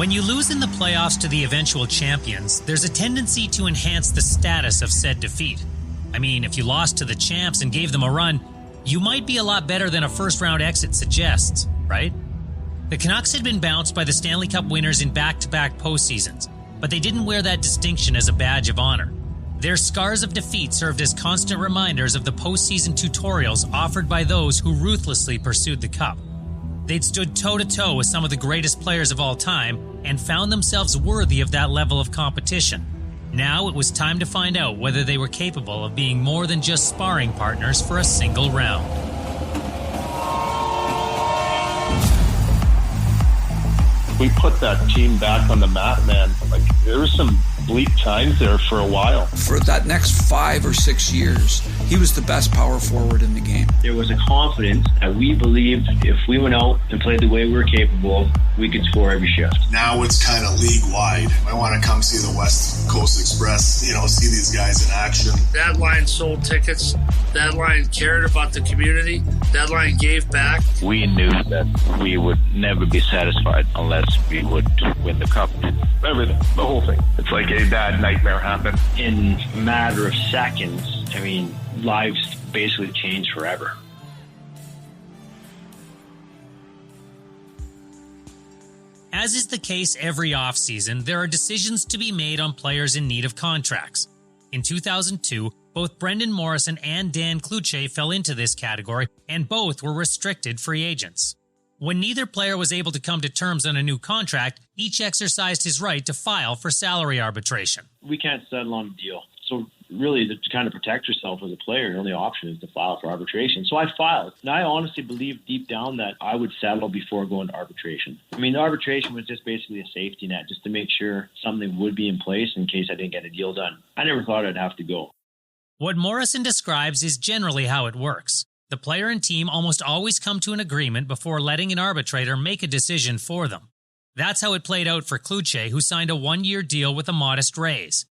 When you lose in the playoffs to the eventual champions, there's a tendency to enhance the status of said defeat. I mean, if you lost to the champs and gave them a run, you might be a lot better than a first-round exit suggests, right? The Canucks had been bounced by the Stanley Cup winners in back-to-back postseasons, but they didn't wear that distinction as a badge of honor. Their scars of defeat served as constant reminders of the postseason tutorials offered by those who ruthlessly pursued the cup. They'd stood toe-to-toe with some of the greatest players of all time and found themselves worthy of that level of competition. Now it was time to find out whether they were capable of being more than just sparring partners for a single round. We put that team back on the map, man. Like, there were some bleak times there for a while. For that next 5 or 6 years, he was the best power forward in the game. There was a confidence that we believed if we went out and played the way we were capable, we could score every shift. Now it's kind of league-wide. I want to come see the West Coast Express, see these guys in action. That line sold tickets. That line cared about the community. That line gave back. We knew that we would never be satisfied unless we would win the cup. Everything, the whole thing. It's like a bad nightmare happened. In a matter of seconds, lives basically changed forever. As is the case every offseason, there are decisions to be made on players in need of contracts. In 2002, both Brendan Morrison and Dan Cloutier fell into this category, and both were restricted free agents. When neither player was able to come to terms on a new contract, each exercised his right to file for salary arbitration. We can't settle on a deal. So really, to kind of protect yourself as a player, your only option is to file for arbitration. So I filed. And I honestly believe deep down that I would settle before going to arbitration. The arbitration was just basically a safety net, just to make sure something would be in place in case I didn't get a deal done. I never thought I'd have to go. What Morrison describes is generally how it works. The player and team almost always come to an agreement before letting an arbitrator make a decision for them. That's how it played out for Cloutier, who signed a 1-year deal with a modest raise.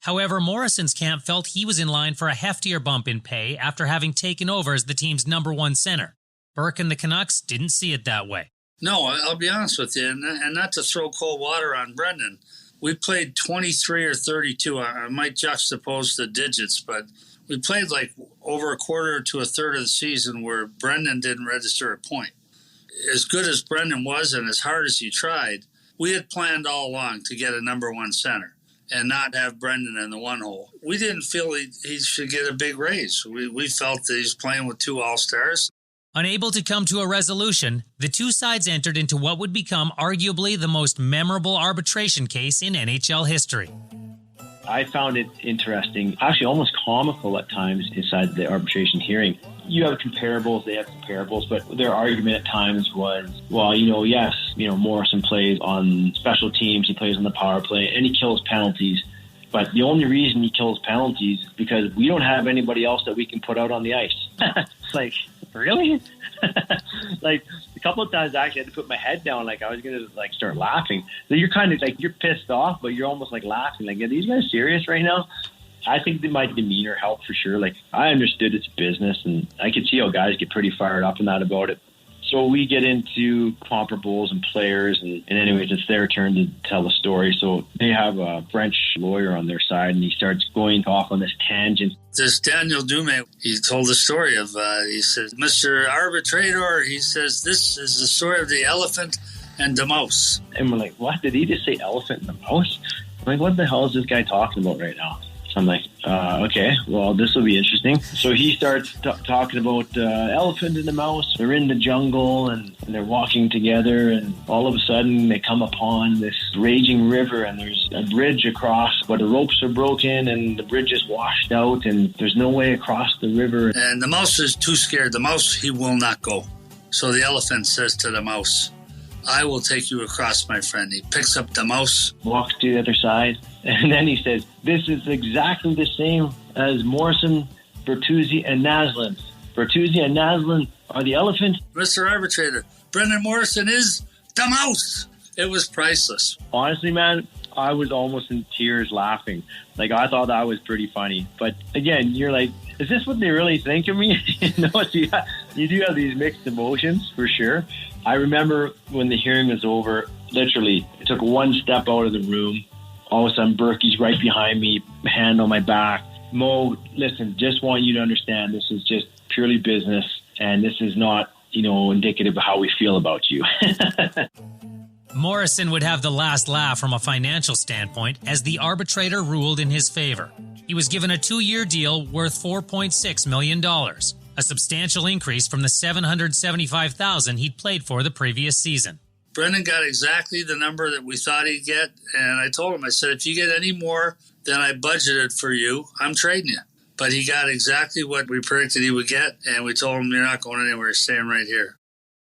However, Morrison's camp felt he was in line for a heftier bump in pay after having taken over as the team's number one center. Burke and the Canucks didn't see it that way. No, I'll be honest with you, and not to throw cold water on Brendan. We played 23 or 32. I might juxtapose the digits, but we played like over a quarter to a third of the season where Brendan didn't register a point. As good as Brendan was and as hard as he tried, we had planned all along to get a number one center and not have Brendan in the one hole. We didn't feel he should get a big raise. We felt that he's playing with two all-stars. Unable to come to a resolution, the two sides entered into what would become arguably the most memorable arbitration case in NHL history. I found it interesting, actually almost comical at times inside the arbitration hearing. You have comparables, they have comparables, but their argument at times was, well, yes, Morrison plays on special teams, he plays on the power play, and he kills penalties. But the only reason he kills penalties is because we don't have anybody else that we can put out on the ice. It's like, really? Like, a couple of times I actually had to put my head down, like I was going to start laughing. So you're kind of like, you're pissed off, but you're almost like laughing. Like, are these guys serious right now? I think that my demeanor helped for sure. Like, I understood it's business, and I could see how guys get pretty fired up and that about it. So we get into comparables and players, and anyways, it's their turn to tell the story. So they have a French lawyer on their side, and he starts going off on this tangent. This Daniel Dume, he told the story of, he says, Mr. Arbitrator, he says, this is the story of the elephant and the mouse. And we're like, what? Did he just say elephant and the mouse? I'm like, what the hell is this guy talking about right now? So I'm like, okay, well, this will be interesting. So he starts talking about elephant and the mouse. They're in the jungle and they're walking together, and all of a sudden they come upon this raging river, and there's a bridge across, but the ropes are broken and the bridge is washed out, and there's no way across the river. And the mouse is too scared. The mouse, he will not go. So the elephant says to the mouse, I will take you across, my friend. He picks up the mouse, walks to the other side, and then he says, this is exactly the same as Morrison, Bertuzzi, and Naslund. Bertuzzi and Naslund are the elephant. Mr. Arbitrator, Brendan Morrison is the mouse. It was priceless. Honestly, man, I was almost in tears laughing. Like, I thought that was pretty funny. But again, you're like, is this what they really think of me? You do have these mixed emotions, for sure. I remember when the hearing was over, Literally, it took one step out of the room. All of a sudden, Berkey's right behind me, hand on my back. Mo, listen, just want you to understand this is just purely business, and this is not, indicative of how we feel about you. Morrison would have the last laugh from a financial standpoint as the arbitrator ruled in his favor. He was given a 2-year deal worth $4.6 million, a substantial increase from the $775,000 he'd played for the previous season. Brendan got exactly the number that we thought he'd get, and I told him, I said, if you get any more than I budgeted for you, I'm trading you. But he got exactly what we predicted he would get, and we told him, you're not going anywhere, you're staying right here.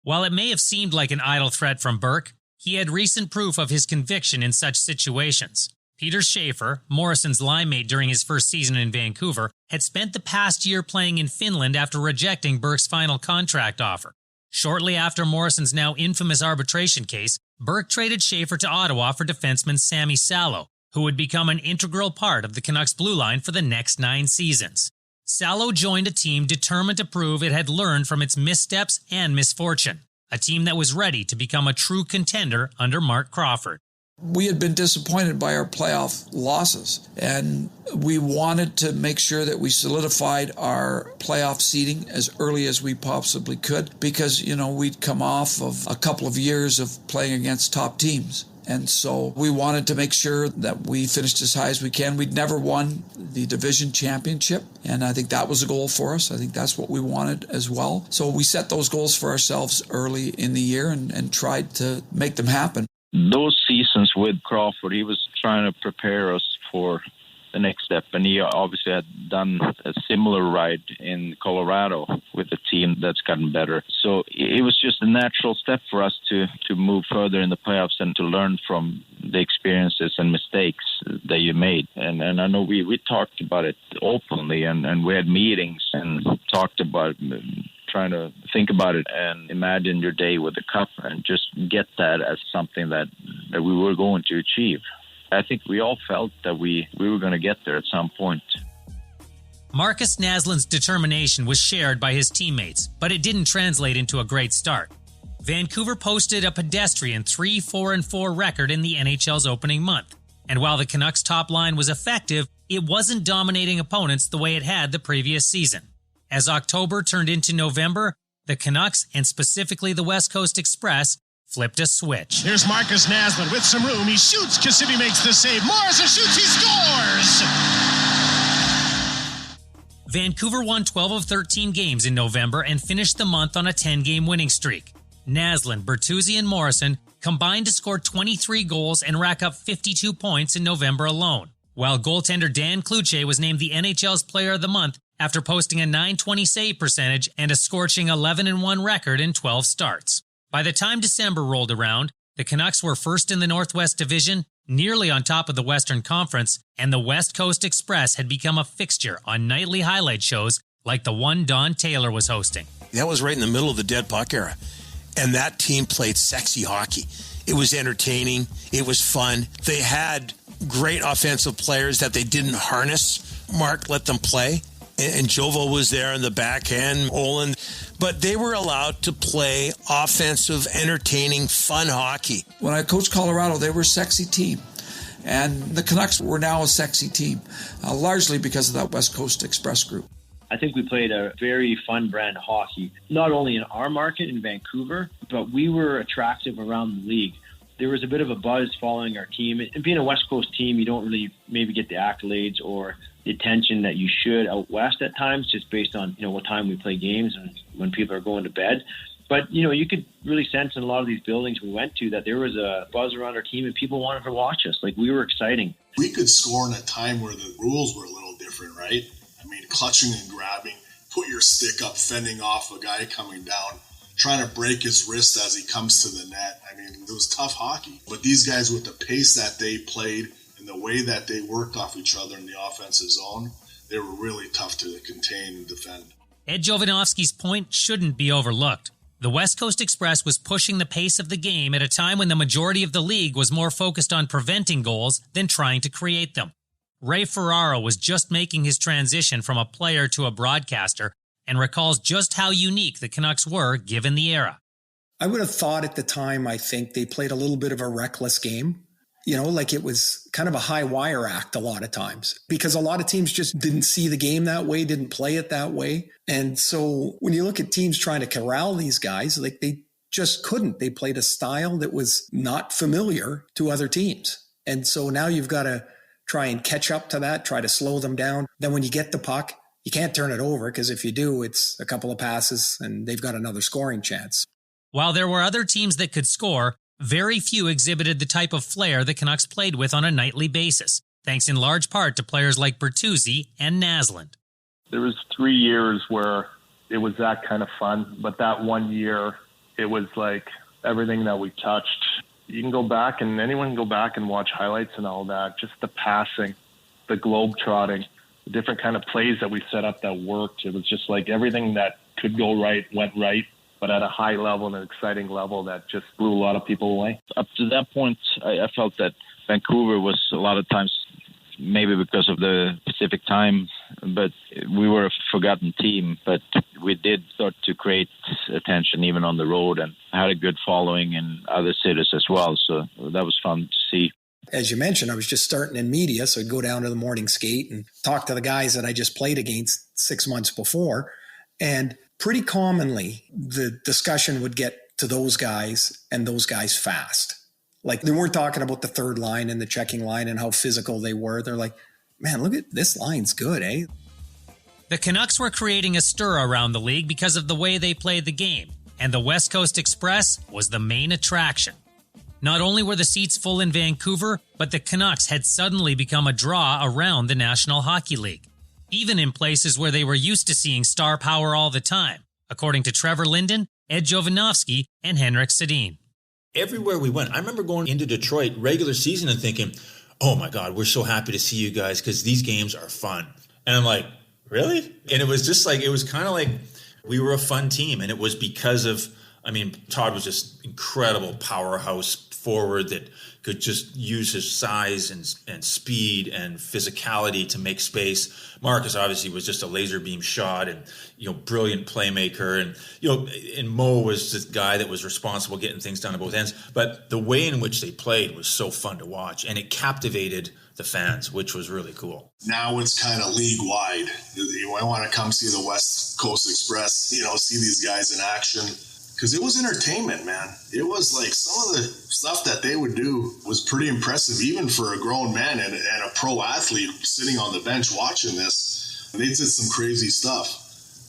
While it may have seemed like an idle threat from Burke, he had recent proof of his conviction in such situations. Peter Schaefer, Morrison's line mate during his first season in Vancouver, had spent the past year playing in Finland after rejecting Burke's final contract offer. Shortly after Morrison's now infamous arbitration case, Burke traded Schaefer to Ottawa for defenseman Sammy Salo, who would become an integral part of the Canucks blue line for the next 9 seasons. Salo joined a team determined to prove it had learned from its missteps and misfortune, a team that was ready to become a true contender under Mark Crawford. We had been disappointed by our playoff losses, and we wanted to make sure that we solidified our playoff seeding as early as we possibly could because, we'd come off of a couple of years of playing against top teams. And so we wanted to make sure that we finished as high as we can. We'd never won the division championship, and I think that was a goal for us. I think that's what we wanted as well. So we set those goals for ourselves early in the year and tried to make them happen. Those seasons with Crawford, he was trying to prepare us for the next step, and he obviously had done a similar ride in Colorado with a team that's gotten better. So it was just a natural step for us to move further in the playoffs and to learn from the experiences and mistakes that you made. And I know we talked about it openly, and we had meetings and talked about trying to think about it and imagine your day with the cup and just get that as something that we were going to achieve. I think we all felt that we were going to get there at some point. Markus Naslund's determination was shared by his teammates, but it didn't translate into a great start. Vancouver posted a pedestrian 3-4-4 record in the NHL's opening month, and while the Canucks' top line was effective, it wasn't dominating opponents the way it had the previous season. As October turned into November, the Canucks, and specifically the West Coast Express, flipped a switch. Here's Markus Naslund with some room. He shoots. Cassidy makes the save. Morrison shoots. He scores! Vancouver won 12 of 13 games in November and finished the month on a 10-game winning streak. Naslund, Bertuzzi, and Morrison combined to score 23 goals and rack up 52 points in November alone, while goaltender Dan Cloutier was named the NHL's Player of the Month after posting a .920 save percentage and a scorching 11-1 record in 12 starts. By the time December rolled around, the Canucks were first in the Northwest Division, nearly on top of the Western Conference, and the West Coast Express had become a fixture on nightly highlight shows like the one Don Taylor was hosting. That was right in the middle of the dead puck era, and that team played sexy hockey. It was entertaining. It was fun. They had great offensive players that they didn't harness. Mark let them play. And Jovo was there in the back end, Olin. But they were allowed to play offensive, entertaining, fun hockey. When I coached Colorado, they were a sexy team. And the Canucks were now a sexy team, largely because of that West Coast Express group. I think we played a very fun brand of hockey, not only in our market in Vancouver, but we were attractive around the league. There was a bit of a buzz following our team. And being a West Coast team, you don't really maybe get the accolades or the attention that you should out west at times, just based on what time we play games and when people are going to bed. But you could really sense in a lot of these buildings we went to that there was a buzz around our team and people wanted to watch us. Like, we were exciting. We could score in a time where the rules were a little different, right? I mean, clutching and grabbing, put your stick up, fending off a guy coming down, trying to break his wrist as he comes to the net. I mean, it was tough hockey. But these guys, with the pace that they played and the way that they worked off each other in the offensive zone, they were really tough to contain and defend. Ed Jovanovski's point shouldn't be overlooked. The West Coast Express was pushing the pace of the game at a time when the majority of the league was more focused on preventing goals than trying to create them. Ray Ferraro was just making his transition from a player to a broadcaster and recalls just how unique the Canucks were given the era. I would have thought at the time, I think they played a little bit of a reckless game. Like it was kind of a high wire act a lot of times because a lot of teams just didn't see the game that way, didn't play it that way. And so when you look at teams trying to corral these guys, like they just couldn't. They played a style that was not familiar to other teams. And so now you've got to try and catch up to that, try to slow them down. Then when you get the puck, you can't turn it over because if you do, it's a couple of passes and they've got another scoring chance. While there were other teams that could score, very few exhibited the type of flair the Canucks played with on a nightly basis, thanks in large part to players like Bertuzzi and Naslund. There was 3 years where it was that kind of fun, but that 1 year, it was like everything that we touched. You can go back and anyone can go back and watch highlights and all that, just the passing, the globe trotting, the different kind of plays that we set up that worked. It was just like everything that could go right went right, but at a high level and an exciting level that just blew a lot of people away. Up to that point, I felt that Vancouver was a lot of times, maybe because of the Pacific time, but we were a forgotten team. But we did start to create attention even on the road and had a good following in other cities as well. So that was fun to see. As you mentioned, I was just starting in media, so I'd go down to the morning skate and talk to the guys that I just played against 6 months before. And pretty commonly, the discussion would get to those guys and those guys fast. Like they weren't talking about the third line and the checking line and how physical they were. They're like, man, look at this line's good, eh? The Canucks were creating a stir around the league because of the way they played the game, and the West Coast Express was the main attraction. Not only were the seats full in Vancouver, but the Canucks had suddenly become a draw around the National Hockey League, even in places where they were used to seeing star power all the time, according to Trevor Linden, Ed Jovanovski, and Henrik Sedin. Everywhere we went, I remember going into Detroit regular season and thinking, oh my God, we're so happy to see you guys because these games are fun. And I'm like, really? And it was just like, it was kind of like we were a fun team. And it was because of, Todd was just incredible powerhouse forward that could just use his size and speed and physicality to make space. Markus obviously was just a laser beam shot and, brilliant playmaker. And Mo was this guy that was responsible getting things done at both ends. But the way in which they played was so fun to watch, and it captivated the fans, which was really cool. Now it's kind of league-wide. You want to come see the West Coast Express, see these guys in action. Because it was entertainment, man. It was like some of the stuff that they would do was pretty impressive, even for a grown man and a pro athlete sitting on the bench watching this. They did some crazy stuff.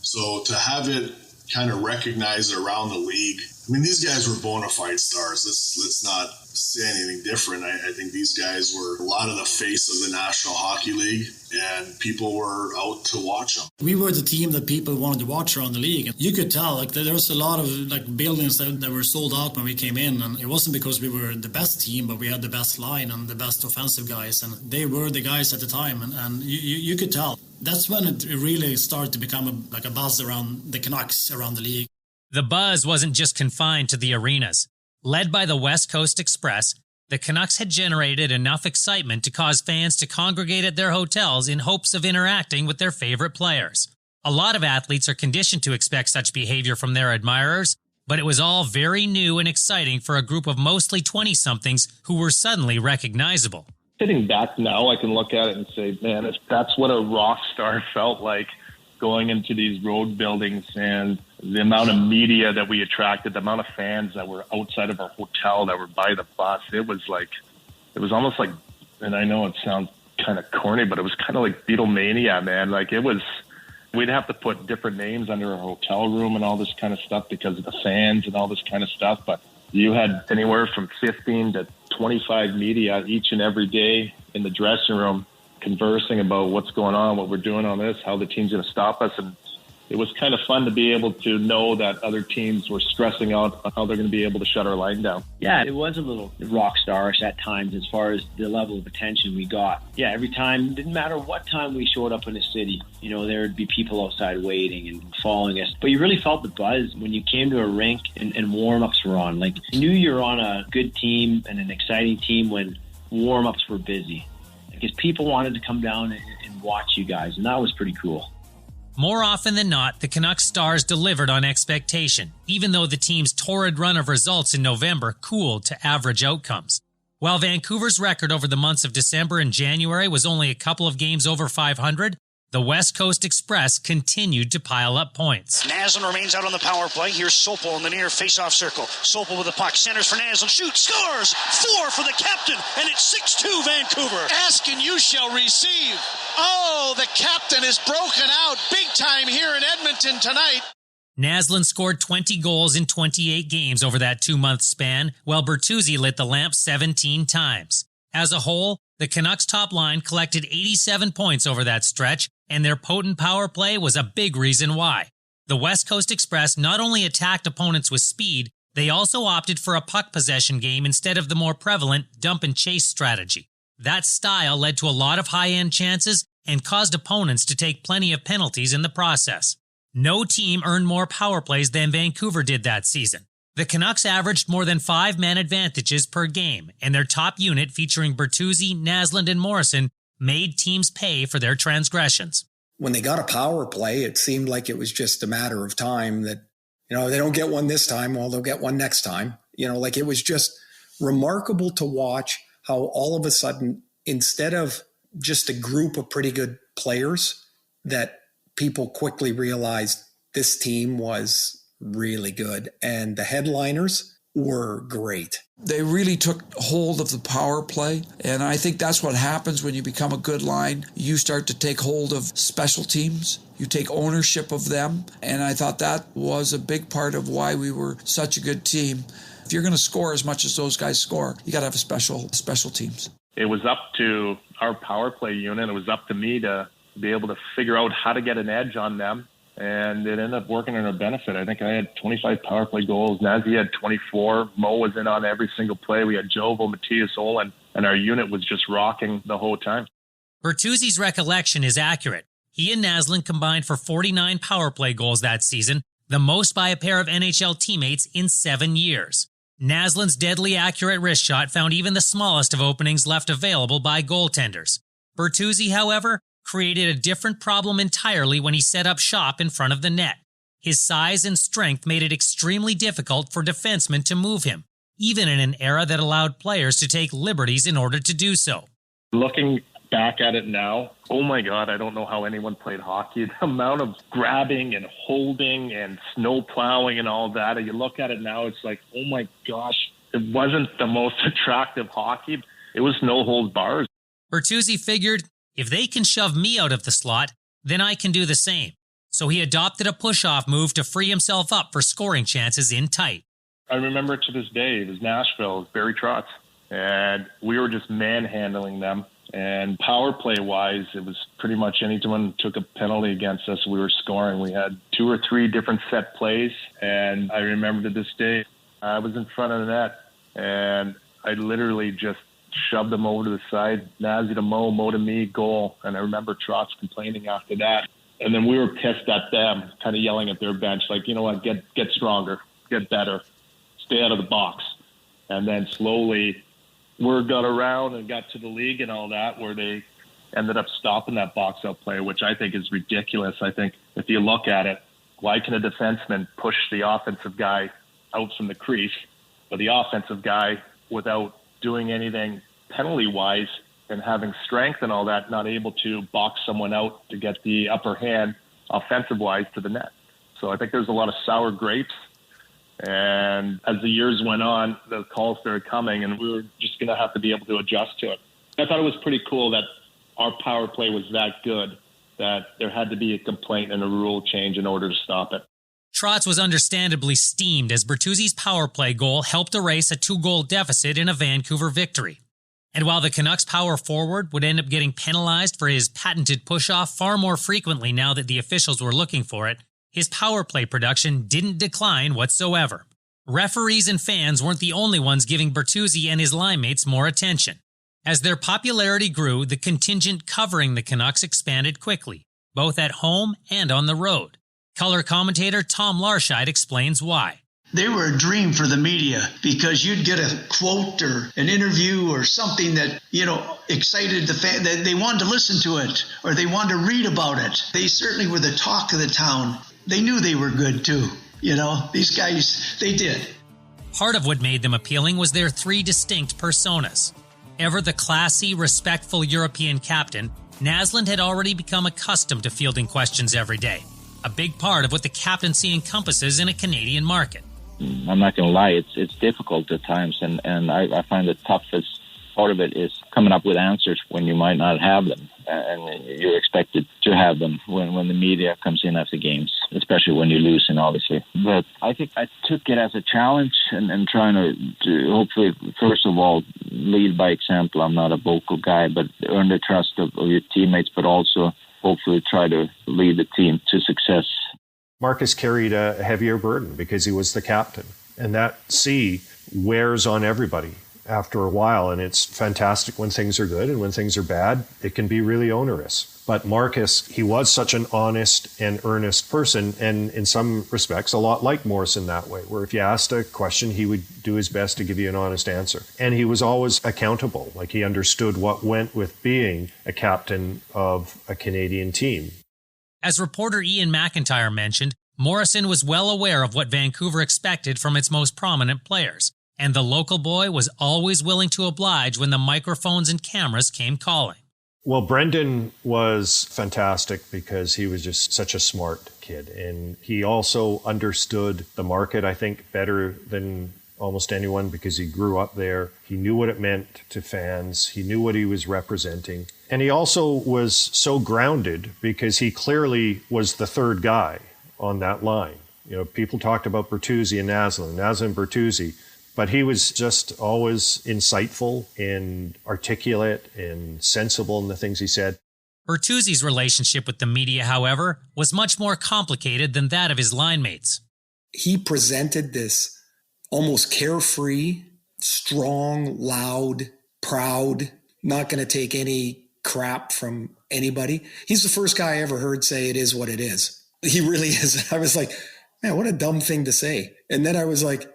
So to have it kind of recognized around the league, these guys were bona fide stars. Let's not say anything different. I think these guys were a lot of the face of the National Hockey League, and people were out to watch them. We were the team that people wanted to watch around the league. And you could tell, there was a lot of buildings that were sold out when we came in, and it wasn't because we were the best team, but we had the best line and the best offensive guys, and they were the guys at the time, and you could tell. That's when it really started to become a buzz around the Canucks, around the league. The buzz wasn't just confined to the arenas. Led by the West Coast Express, the Canucks had generated enough excitement to cause fans to congregate at their hotels in hopes of interacting with their favorite players. A lot of athletes are conditioned to expect such behavior from their admirers, but it was all very new and exciting for a group of mostly 20-somethings who were suddenly recognizable. Sitting back now, I can look at it and say, man, that's what a rock star felt like, going into these road buildings, and the amount of media that we attracted, the amount of fans that were outside of our hotel that were by the bus. It was almost like, and I know it sounds kind of corny, but it was kind of like Beatlemania, man. We'd have to put different names under our hotel room and all this kind of stuff because of the fans and all this kind of stuff. But you had anywhere from 15 to 25 media each and every day in the dressing room, conversing about what's going on, what we're doing on this, how the team's going to stop us. And it was kind of fun to be able to know that other teams were stressing out on how they're going to be able to shut our line down. Yeah, it was a little rock starish at times as far as the level of attention we got. Yeah, every time, didn't matter what time we showed up in a city, there would be people outside waiting and following us. But you really felt the buzz when you came to a rink and warm-ups were on. You knew you were on a good team and an exciting team when warm-ups were busy. Because people wanted to come down and watch you guys, and that was pretty cool. More often than not, the Canucks stars delivered on expectation, even though the team's torrid run of results in November cooled to average outcomes. While Vancouver's record over the months of December and January was only a couple of games over 500, the West Coast Express continued to pile up points. Naslund remains out on the power play. Here's Sopel in the near face-off circle. Sopel with the puck, centers for Naslund, shoots, scores! 4 for the captain, and it's 6-2 Vancouver. Ask and you shall receive. Oh, the captain is broken out big time here in Edmonton tonight. Naslund scored 20 goals in 28 games over that 2-month span, while Bertuzzi lit the lamp 17 times. As a whole, the Canucks' top line collected 87 points over that stretch, and their potent power play was a big reason why. The West Coast Express not only attacked opponents with speed, they also opted for a puck possession game instead of the more prevalent dump-and-chase strategy. That style led to a lot of high-end chances and caused opponents to take plenty of penalties in the process. No team earned more power plays than Vancouver did that season. The Canucks averaged more than 5 man advantages per game, and their top unit featuring Bertuzzi, Naslund, and Morrison made teams pay for their transgressions. When they got a power play, it seemed like it was just a matter of time that, they don't get one this time, well, they'll get one next time. It was just remarkable to watch how all of a sudden, instead of just a group of pretty good players, that people quickly realized this team was really good, and the headliners were great. They really took hold of the power play, and I think that's what happens when you become a good line. You start to take hold of special teams. You take ownership of them, and I thought that was a big part of why we were such a good team. If you're going to score as much as those guys score, you got to have special teams. It was up to our power play unit. It was up to me to be able to figure out how to get an edge on them. And it ended up working in our benefit. I think I had 25 power play goals. Nazi had 24. Mo was in on every single play. We had Jovo, Matthias, Olin, and our unit was just rocking the whole time. Bertuzzi's recollection is accurate. He and Naslund combined for 49 power play goals that season, the most by a pair of NHL teammates in 7 years. Naslund's deadly accurate wrist shot found even the smallest of openings left available by goaltenders. Bertuzzi, however, created a different problem entirely when he set up shop in front of the net. His size and strength made it extremely difficult for defensemen to move him, even in an era that allowed players to take liberties in order to do so. Looking back at it now, oh my God, I don't know how anyone played hockey. The amount of grabbing and holding and snow plowing and all that, and you look at it now, it's like, oh my gosh, it wasn't the most attractive hockey. It was no holds bars. Bertuzzi figured, if they can shove me out of the slot, then I can do the same. So he adopted a push-off move to free himself up for scoring chances in tight. I remember to this day, it was Nashville, it was Barry Trotz, and we were just manhandling them. And power play-wise, it was pretty much anyone took a penalty against us, we were scoring. We had 2 or 3 different set plays, and I remember to this day, I was in front of the net, and I literally just shoved them over to the side, Nazi to Mo, Mo to me, goal. And I remember Trotz complaining after that. And then we were pissed at them, kind of yelling at their bench, like, you know what, get stronger, get better, stay out of the box. And then slowly word got around and got to the league and all that, where they ended up stopping that box-out play, which I think is ridiculous. I think if you look at it, why can a defenseman push the offensive guy out from the crease, but the offensive guy, without doing anything penalty-wise and having strength and all that, not able to box someone out to get the upper hand offensive-wise to the net? So I think there's a lot of sour grapes. And as the years went on, the calls started coming, and we were just going to have to be able to adjust to it. I thought it was pretty cool that our power play was that good that there had to be a complaint and a rule change in order to stop it. Trotz was understandably steamed as Bertuzzi's power play goal helped erase a 2-goal deficit in a Vancouver victory. And while the Canucks power forward would end up getting penalized for his patented push-off far more frequently now that the officials were looking for it, his power play production didn't decline whatsoever. Referees and fans weren't the only ones giving Bertuzzi and his line mates more attention. As their popularity grew, the contingent covering the Canucks expanded quickly, both at home and on the road. Color commentator Tom Larscheid explains why. they were a dream for the media because you'd get a quote or an interview or something that, excited the fan, that they wanted to listen to it or they wanted to read about it. They certainly were the talk of the town. They knew they were good too. These guys, they did. Part of what made them appealing was their three distinct personas. Ever the classy, respectful European captain, Naslund had already become accustomed to fielding questions every day, a big part of what the captaincy encompasses in a Canadian market. I'm not going to lie, it's difficult at times, and I find the toughest part of it is coming up with answers when you might not have them, and you're expected to have them when the media comes in after games, especially when you're losing, obviously. But I think I took it as a challenge and trying to hopefully, first of all, lead by example. I'm not a vocal guy, but earn the trust of your teammates, but also hopefully try to lead the team to success. Markus carried a heavier burden because he was the captain, and that C wears on everybody after a while, and it's fantastic when things are good, and when things are bad, it can be really onerous. But Markus, he was such an honest and earnest person, and in some respects, a lot like Morrison that way, where if you asked a question, he would do his best to give you an honest answer. And he was always accountable, like he understood what went with being a captain of a Canadian team. As reporter Ian McIntyre mentioned, Morrison was well aware of what Vancouver expected from its most prominent players, and the local boy was always willing to oblige when the microphones and cameras came calling. Well, Brendan was fantastic because he was just such a smart kid, and he also understood the market, I think, better than almost anyone because he grew up there. He knew what it meant to fans. He knew what he was representing. And he also was so grounded because he clearly was the third guy on that line. People talked about Bertuzzi and Naslund and Bertuzzi, but he was just always insightful and articulate and sensible in the things he said. Bertuzzi's relationship with the media, however, was much more complicated than that of his line mates. He presented this almost carefree, strong, loud, proud, not going to take any crap from anybody. He's the first guy I ever heard say it is what it is. He really is. I was like, man, what a dumb thing to say. And then I was like,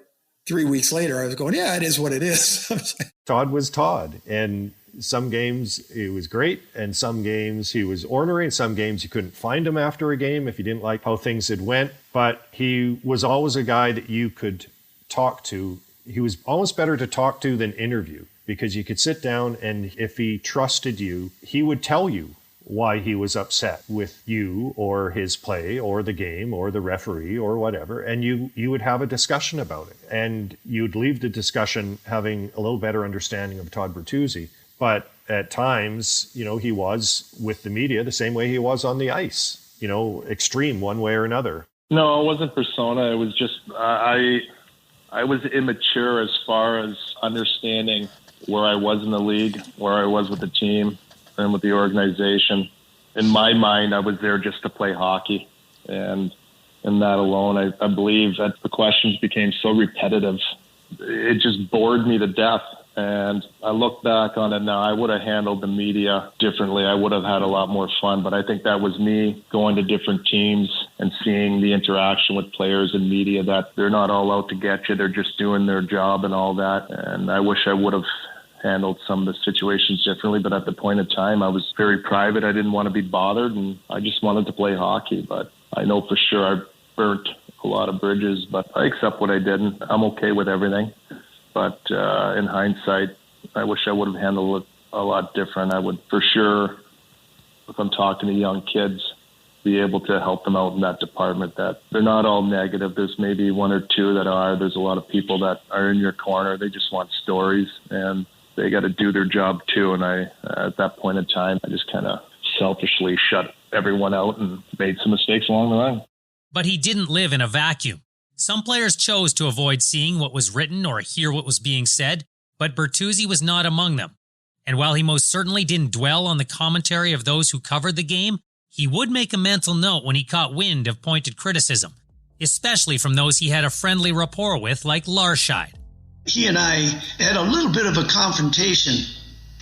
3 weeks later, I was going, yeah, it is what it is. Todd was Todd. And some games it was great. And some games he was ornery. And some games you couldn't find him after a game if you didn't like how things had went. But he was always a guy that you could talk to. He was almost better to talk to than interview, because you could sit down and if he trusted you, he would tell you why he was upset with you or his play or the game or the referee or whatever. And you would have a discussion about it. And you'd leave the discussion having a little better understanding of Todd Bertuzzi. But at times, he was with the media the same way he was on the ice, extreme one way or another. No, it wasn't persona. It was just, I was immature as far as understanding where I was in the league, where I was with the team and with the organization. In my mind, I was there just to play hockey. And in that alone, I believe that the questions became so repetitive. It just bored me to death. And I look back on it now, I would have handled the media differently. I would have had a lot more fun. But I think that was me going to different teams and seeing the interaction with players and media, that they're not all out to get you. They're just doing their job and all that. And I wish I would have handled some of the situations differently. But at the point in time, I was very private. I didn't want to be bothered, and I just wanted to play hockey. But I know for sure I burnt a lot of bridges, but I accept what I did, and I'm okay with everything. But in hindsight, I wish I would have handled it a lot different. I would, for sure, if I'm talking to young kids, be able to help them out in that department, that they're not all negative. There's maybe one or two that are. There's a lot of people that are in your corner. They just want stories, and they got to do their job too. And I, at that point in time, I just kind of selfishly shut everyone out and made some mistakes along the line. But he didn't live in a vacuum. Some players chose to avoid seeing what was written or hear what was being said, but Bertuzzi was not among them. And while he most certainly didn't dwell on the commentary of those who covered the game, he would make a mental note when he caught wind of pointed criticism, especially from those he had a friendly rapport with, like Larscheid. He and I had a little bit of a confrontation,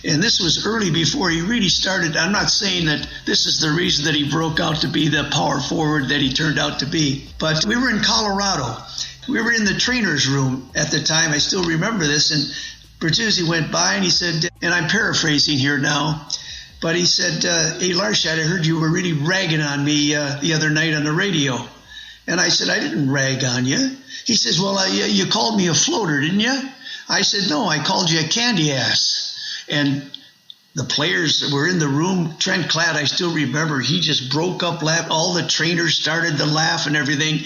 and this was early before he really started. I'm not saying that this is the reason that he broke out to be the power forward that he turned out to be, but we were in Colorado. We were in the trainer's room at the time. I still remember this. And Bertuzzi went by and he said, and I'm paraphrasing here now, but he said, hey, Larshad, I heard you were really ragging on me the other night on the radio. And I said, I didn't rag on you. He says, well, you called me a floater, didn't you? I said, no, I called you a candy ass. And the players that were in the room, Trent Klatt, I still remember, he just broke up laughing. All the trainers started to laugh and everything.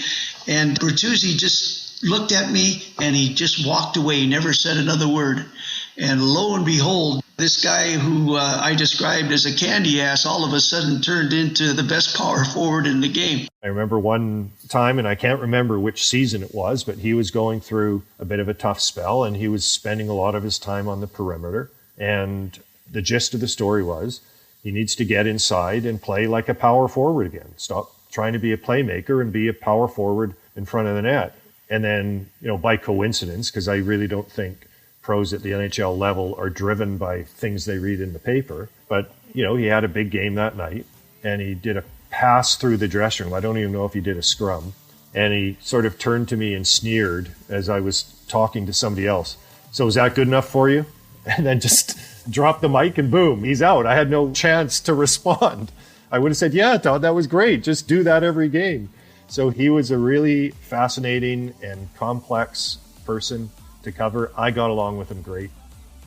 And Bertuzzi just looked at me and he just walked away, never said another word. And lo and behold, this guy who I described as a candy ass all of a sudden turned into the best power forward in the game. I remember one time, and I can't remember which season it was, but he was going through a bit of a tough spell and he was spending a lot of his time on the perimeter. And the gist of the story was he needs to get inside and play like a power forward again. Stop trying to be a playmaker and be a power forward in front of the net. And then, by coincidence, because I really don't think pros at the NHL level are driven by things they read in the paper. But, he had a big game that night and he did a pass through the dressing room. I don't even know if he did a scrum. And he sort of turned to me and sneered as I was talking to somebody else. So is that good enough for you? And then just dropped the mic and boom, he's out. I had no chance to respond. I would have said, yeah, Todd, that was great. Just do that every game. So he was a really fascinating and complex person to cover. I got along with him great.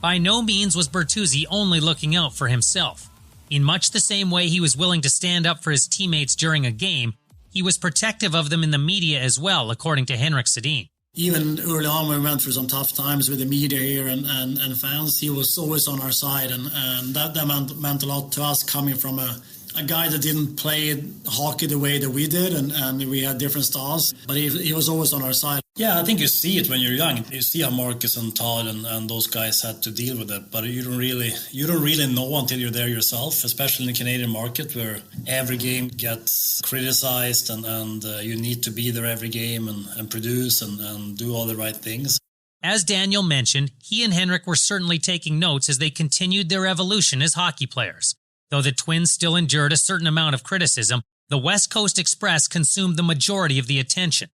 By no means was Bertuzzi only looking out for himself. In much the same way he was willing to stand up for his teammates during a game, he was protective of them in the media as well, according to Henrik Sedin. Even early on when we went through some tough times with the media here and fans, he was always on our side. And that meant a lot to us coming from a guy that didn't play hockey the way that we did, and we had different styles, but he was always on our side. Yeah, I think you see it when you're young. You see how Markus and Todd and those guys had to deal with it, but you don't really know until you're there yourself, especially in the Canadian market where every game gets criticized and you need to be there every game and produce and do all the right things. As Daniel mentioned, he and Henrik were certainly taking notes as they continued their evolution as hockey players. Though the Twins still endured a certain amount of criticism, the West Coast Express consumed the majority of the attention.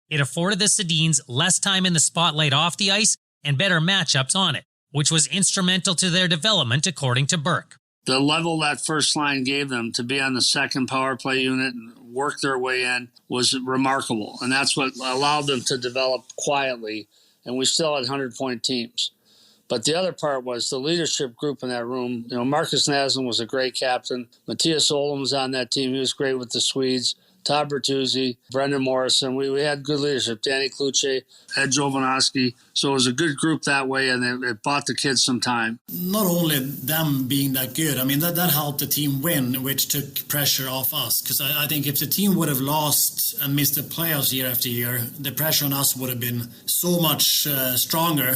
It afforded the Sedins less time in the spotlight off the ice and better matchups on it, which was instrumental to their development, according to Burke. The level that first line gave them to be on the second power play unit and work their way in was remarkable, and that's what allowed them to develop quietly, and we still had 100-point teams. But the other part was the leadership group in that room. Markus Naslund was a great captain. Mattias Ohlund was on that team. He was great with the Swedes. Todd Bertuzzi, Brendan Morrison. We had good leadership. Danny Kluche, Ed Jovanovski. So it was a good group that way, and it bought the kids some time. Not only them being that good, that helped the team win, which took pressure off us. Because I think if the team would have lost and missed the playoffs year after year, the pressure on us would have been so much stronger.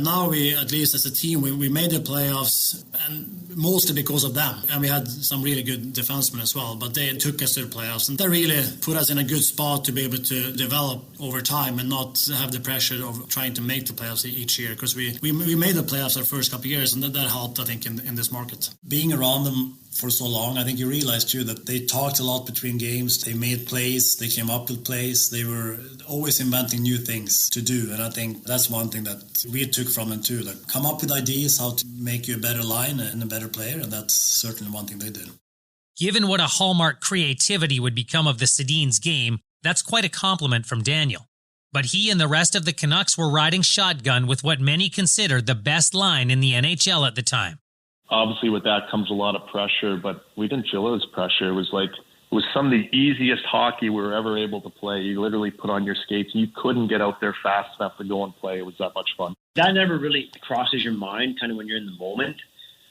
Now we, at least as a team, we made the playoffs, and mostly because of them. And we had some really good defensemen as well, but they took us to the playoffs. And they really put us in a good spot to be able to develop over time and not have the pressure of trying to make the playoffs each year, because we made the playoffs our first couple of years, and that helped, I think, in this market. Being around them for so long, I think you realize too that they talked a lot between games. They made plays, they came up with plays, they were always inventing new things to do, and I think that's one thing that we took from them too, like come up with ideas how to make you a better line and a better player, and that's certainly one thing they did. Given what a hallmark creativity would become of the Sedins game, that's quite a compliment from Daniel. But he and the rest of the Canucks were riding shotgun with what many considered the best line in the NHL at the time. Obviously, with that comes a lot of pressure, but we didn't feel it as pressure. It was some of the easiest hockey we were ever able to play. You literally put on your skates and you couldn't get out there fast enough to go and play. It was that much fun. That never really crosses your mind kind of when you're in the moment.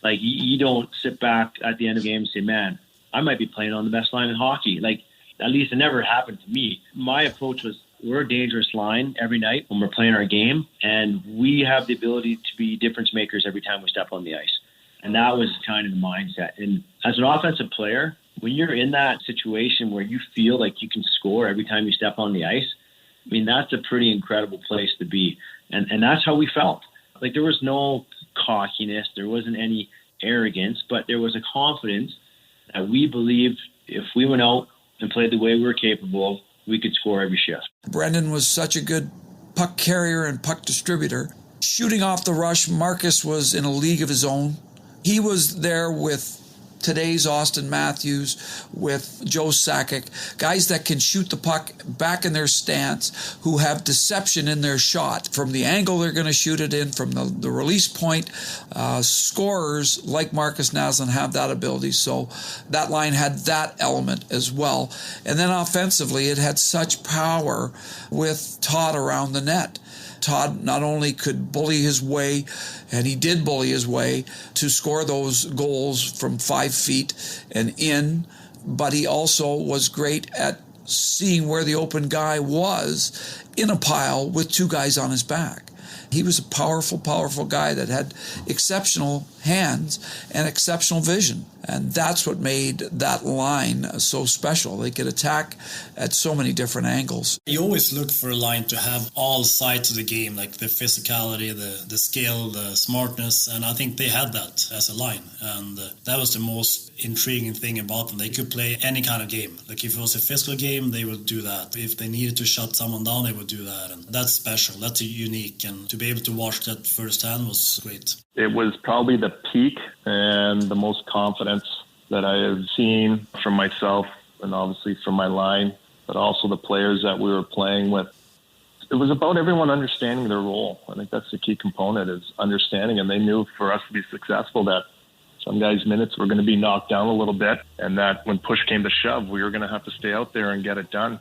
Like, you don't sit back at the end of the game and say, man, I might be playing on the best line in hockey. Like, at least it never happened to me. My approach was, we're a dangerous line every night when we're playing our game, and we have the ability to be difference makers every time we step on the ice. And that was kind of the mindset. And as an offensive player, when you're in that situation where you feel like you can score every time you step on the ice, that's a pretty incredible place to be. And that's how we felt. Like, there was no cockiness, there wasn't any arrogance, but there was a confidence that we believed if we went out and played the way we were capable of, we could score every shift. Brendan was such a good puck carrier and puck distributor. Shooting off the rush, Markus was in a league of his own. He was there with today's Austin Matthews, with Joe Sakic, guys that can shoot the puck back in their stance, who have deception in their shot from the angle they're going to shoot it in, from the release point. Scorers like Markus Naslund have that ability, so that line had that element as well. And then offensively, it had such power with Todd around the net. Todd not only could bully his way, and he did bully his way to score those goals from 5 feet and in, but he also was great at seeing where the open guy was in a pile with 2 guys on his back. He was a powerful, powerful guy that had exceptional hands and exceptional vision. And that's what made that line so special. They could attack at so many different angles. You always look for a line to have all sides of the game, like the physicality, the skill, the smartness, and I think they had that as a line. And that was the most intriguing thing about them. They could play any kind of game. Like if it was a physical game, they would do that. If they needed to shut someone down, they would do that. And that's special. That's unique. And to be able to watch that firsthand was great. It was probably the peak and the most confidence that I have seen from myself and obviously from my line, but also the players that we were playing with. It was about everyone understanding their role. I think that's the key component, is understanding, and they knew for us to be successful that some guys' minutes were going to be knocked down a little bit, and that when push came to shove, we were going to have to stay out there and get it done.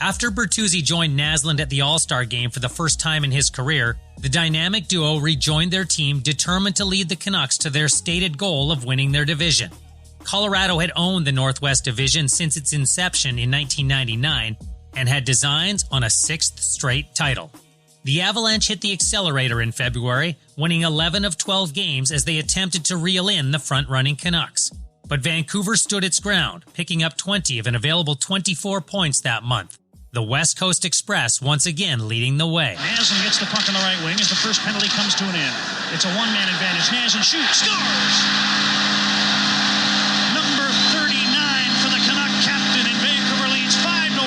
After Bertuzzi joined Naslund at the All-Star game for the first time in his career, the dynamic duo rejoined their team, determined to lead the Canucks to their stated goal of winning their division. Colorado had owned the Northwest Division since its inception in 1999 and had designs on a 6th straight title. The Avalanche hit the accelerator in February, winning 11 of 12 games as they attempted to reel in the front-running Canucks. But Vancouver stood its ground, picking up 20 of an available 24 points that month. The West Coast Express once again leading the way. Naslund gets the puck on the right wing as the first penalty comes to an end. It's a one-man advantage. Naslund shoots, scores! Number 39 for the Canuck captain, and Vancouver leads 5-1.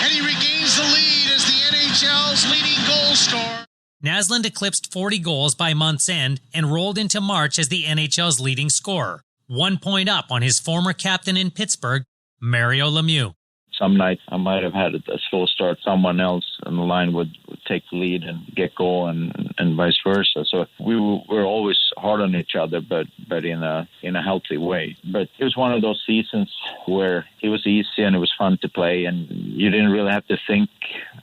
And he regains the lead as the NHL's leading goal scorer. Naslund eclipsed 40 goals by month's end and rolled into March as the NHL's leading scorer, 1 point up on his former captain in Pittsburgh, Mario Lemieux. Some nights I might have had a slow start. Someone else on the line would take the lead and get goal, and vice versa. So we were always hard on each other, but in a healthy way. But it was one of those seasons where it was easy and it was fun to play, and you didn't really have to think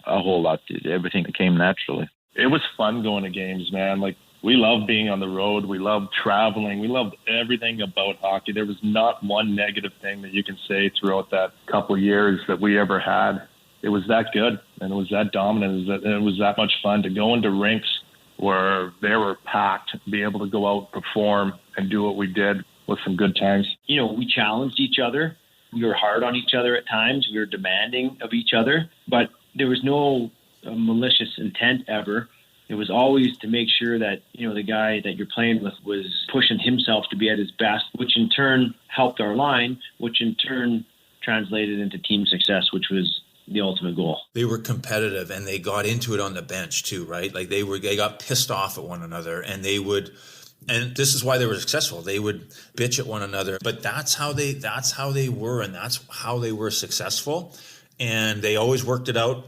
a whole lot. Everything came naturally. It was fun going to games, man. Like, we loved being on the road. We loved traveling. We loved everything about hockey. There was not one negative thing that you can say throughout that couple of years that we ever had. It was that good, and it was that dominant, and it was that much fun to go into rinks where they were packed, be able to go out, perform, and do what we did with some good times. You know, we challenged each other. We were hard on each other at times. We were demanding of each other, but there was no malicious intent ever. It was always to make sure that, you know, the guy that you're playing with was pushing himself to be at his best, which in turn helped our line, which in turn translated into team success, which was the ultimate goal. They were competitive, and they got into it on the bench too, right? Like they got pissed off at one another, and and this is why they were successful. They would bitch at one another, but that's how they were, and that's how they were successful. And they always worked it out.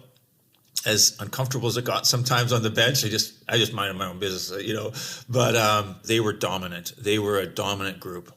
As uncomfortable as it got sometimes on the bench, I just minded my own business, you know. But they were dominant. They were a dominant group.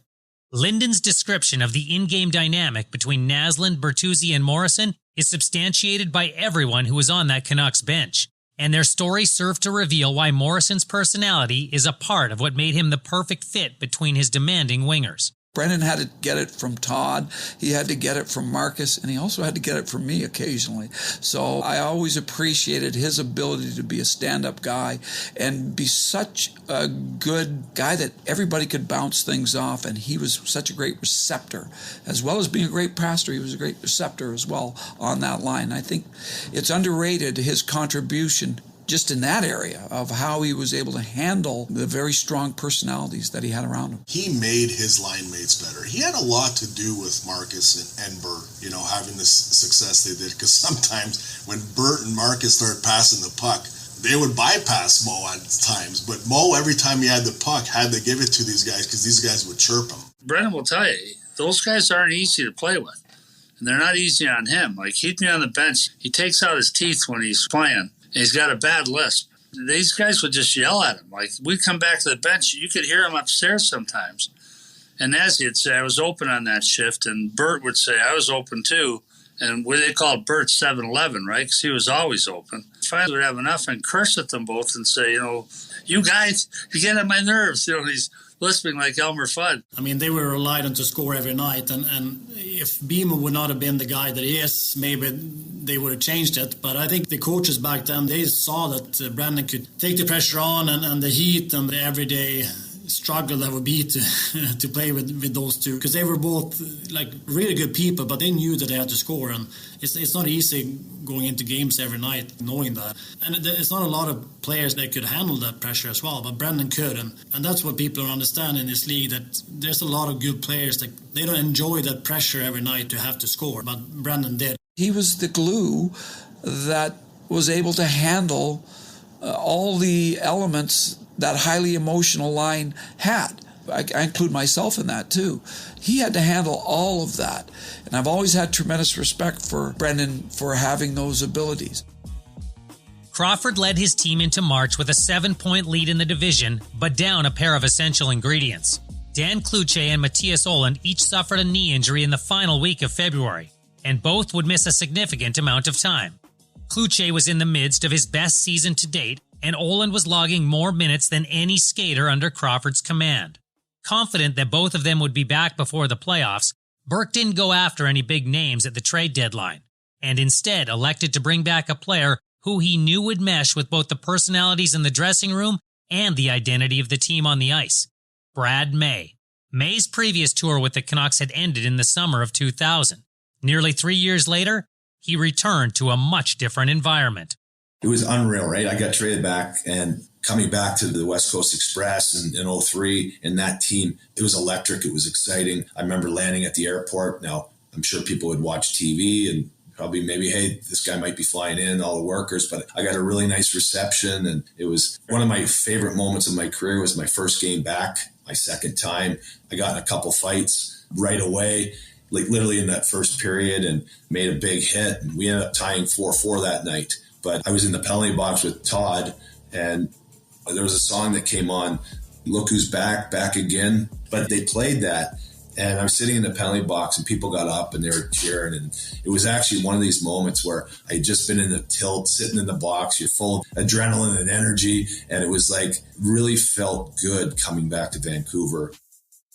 Linden's description of the in-game dynamic between Naslund, Bertuzzi, and Morrison is substantiated by everyone who was on that Canucks bench. And their story served to reveal why Morrison's personality is a part of what made him the perfect fit between his demanding wingers. Brendan had to get it from Todd, he had to get it from Markus, and he also had to get it from me occasionally. So I always appreciated his ability to be a stand-up guy and be such a good guy that everybody could bounce things off, and he was such a great receptor. As well as being a great passer, he was a great receptor as well on that line. I think it's underrated, his contribution just in that area of how he was able to handle the very strong personalities that he had around him. He made his line mates better. He had a lot to do with Marcus and Bert, having this success they did, because sometimes when Bert and Marcus started passing the puck, they would bypass Mo at times, but Mo, every time he had the puck, had to give it to these guys because these guys would chirp him. Brendan will tell you, those guys aren't easy to play with, and they're not easy on him. Like, he'd be on the bench, he takes out his teeth when he's playing, and he's got a bad lisp. These guys would just yell at him. Like, we'd come back to the bench, you could hear him upstairs sometimes. And Naslund would say, I was open on that shift, and Bert would say, I was open too. And they called Bert 7-Eleven, right? Because he was always open. Finally, would have enough and curse at them both and say, you guys, you get on my nerves. He's lisping like Elmer Fudd. I mean, they were relied on to score every night. And if Beamer would not have been the guy that he is, maybe they would have changed it. But I think the coaches back then, they saw that Brandon could take the pressure on and the heat and the everyday struggle that would be to play with those two, because they were both like really good people, but they knew that they had to score, and it's not easy going into games every night knowing that. And it's not a lot of players that could handle that pressure as well, but Brendan could, and that's what people don't understand in this league, that there's a lot of good players that they don't enjoy that pressure every night to have to score, but Brendan did. He was the glue that was able to handle all the elements that highly emotional line had. I include myself in that too. He had to handle all of that. And I've always had tremendous respect for Brendan for having those abilities. Crawford led his team into March with a 7-point lead in the division, but down a pair of essential ingredients. Dan Cloutier and Matthias Ohlund each suffered a knee injury in the final week of February, and both would miss a significant amount of time. Cloutier was in the midst of his best season to date, and Ohlund was logging more minutes than any skater under Crawford's command. Confident that both of them would be back before the playoffs, Burke didn't go after any big names at the trade deadline, and instead elected to bring back a player who he knew would mesh with both the personalities in the dressing room and the identity of the team on the ice: Brad May. May's previous tour with the Canucks had ended in the summer of 2000. Nearly 3 years later, he returned to a much different environment. It was unreal, right? I got traded back, and coming back to the West Coast Express in 2003, and that team, it was electric. It was exciting. I remember landing at the airport. Now, I'm sure people would watch TV and probably maybe, hey, this guy might be flying in, all the workers, but I got a really nice reception, and it was one of my favorite moments of my career. Was my first game back, my second time. I got in a couple fights right away, like literally in that first period, and made a big hit, and we ended up tying 4-4 that night. But I was in the penalty box with Todd, and there was a song that came on, Look Who's Back, Back Again. But they played that, and I was sitting in the penalty box, and people got up, and they were cheering. And it was actually one of these moments where I had just been in the tilt, sitting in the box. You're full of adrenaline and energy, and it was like really felt good coming back to Vancouver.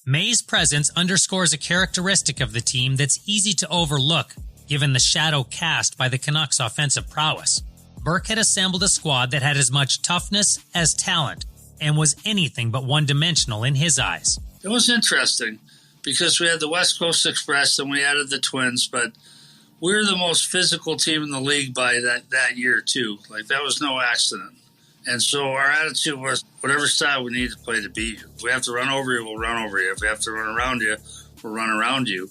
May's presence underscores a characteristic of the team that's easy to overlook, given the shadow cast by the Canucks' offensive prowess. Burke had assembled a squad that had as much toughness as talent, and was anything but one-dimensional in his eyes. It was interesting, because we had the West Coast Express and we added the Twins, but we were the most physical team in the league by that year too. Like, that was no accident. And so our attitude was, whatever style we need to play to beat you. If we have to run over you, we'll run over you. If we have to run around you, we'll run around you.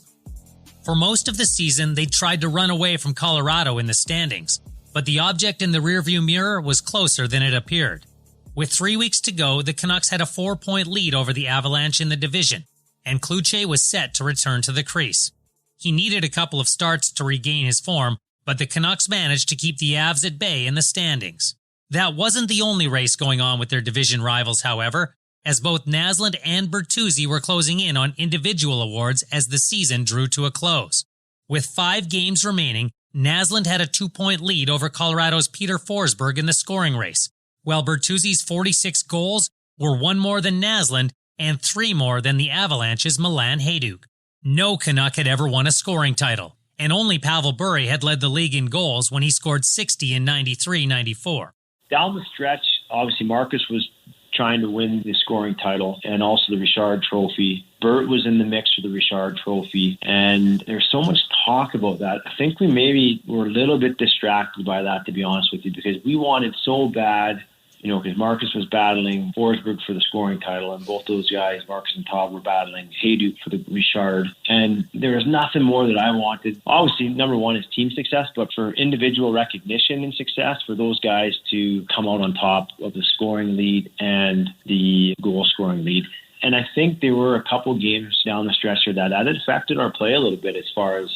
For most of the season, they tried to run away from Colorado in the standings, but the object in the rearview mirror was closer than it appeared. With 3 weeks to go, the Canucks had a 4-point lead over the Avalanche in the division, and Cloutier was set to return to the crease. He needed a couple of starts to regain his form, but the Canucks managed to keep the Avs at bay in the standings. That wasn't the only race going on with their division rivals, however, as both Naslund and Bertuzzi were closing in on individual awards as the season drew to a close. With 5 games remaining, Naslund had a 2-point lead over Colorado's Peter Forsberg in the scoring race, while Bertuzzi's 46 goals were 1 more than Naslund and 3 more than the Avalanche's Milan Hajduk. No Canuck had ever won a scoring title, and only Pavel Bure had led the league in goals when he scored 60 in 93-94. Down the stretch, obviously Marcus was trying to win the scoring title and also the Richard Trophy. Bert was in the mix for the Richard Trophy, and there's so much talk about that. I think we maybe were a little bit distracted by that, to be honest with you, because we wanted so bad, because Markus was battling Forsberg for the scoring title, and both those guys, Markus and Todd, were battling Hejduk for the Richard. And there was nothing more that I wanted. Obviously, number one is team success, but for individual recognition and success, for those guys to come out on top of the scoring lead and the goal scoring lead. And I think there were a couple games down the stretch that had affected our play a little bit as far as,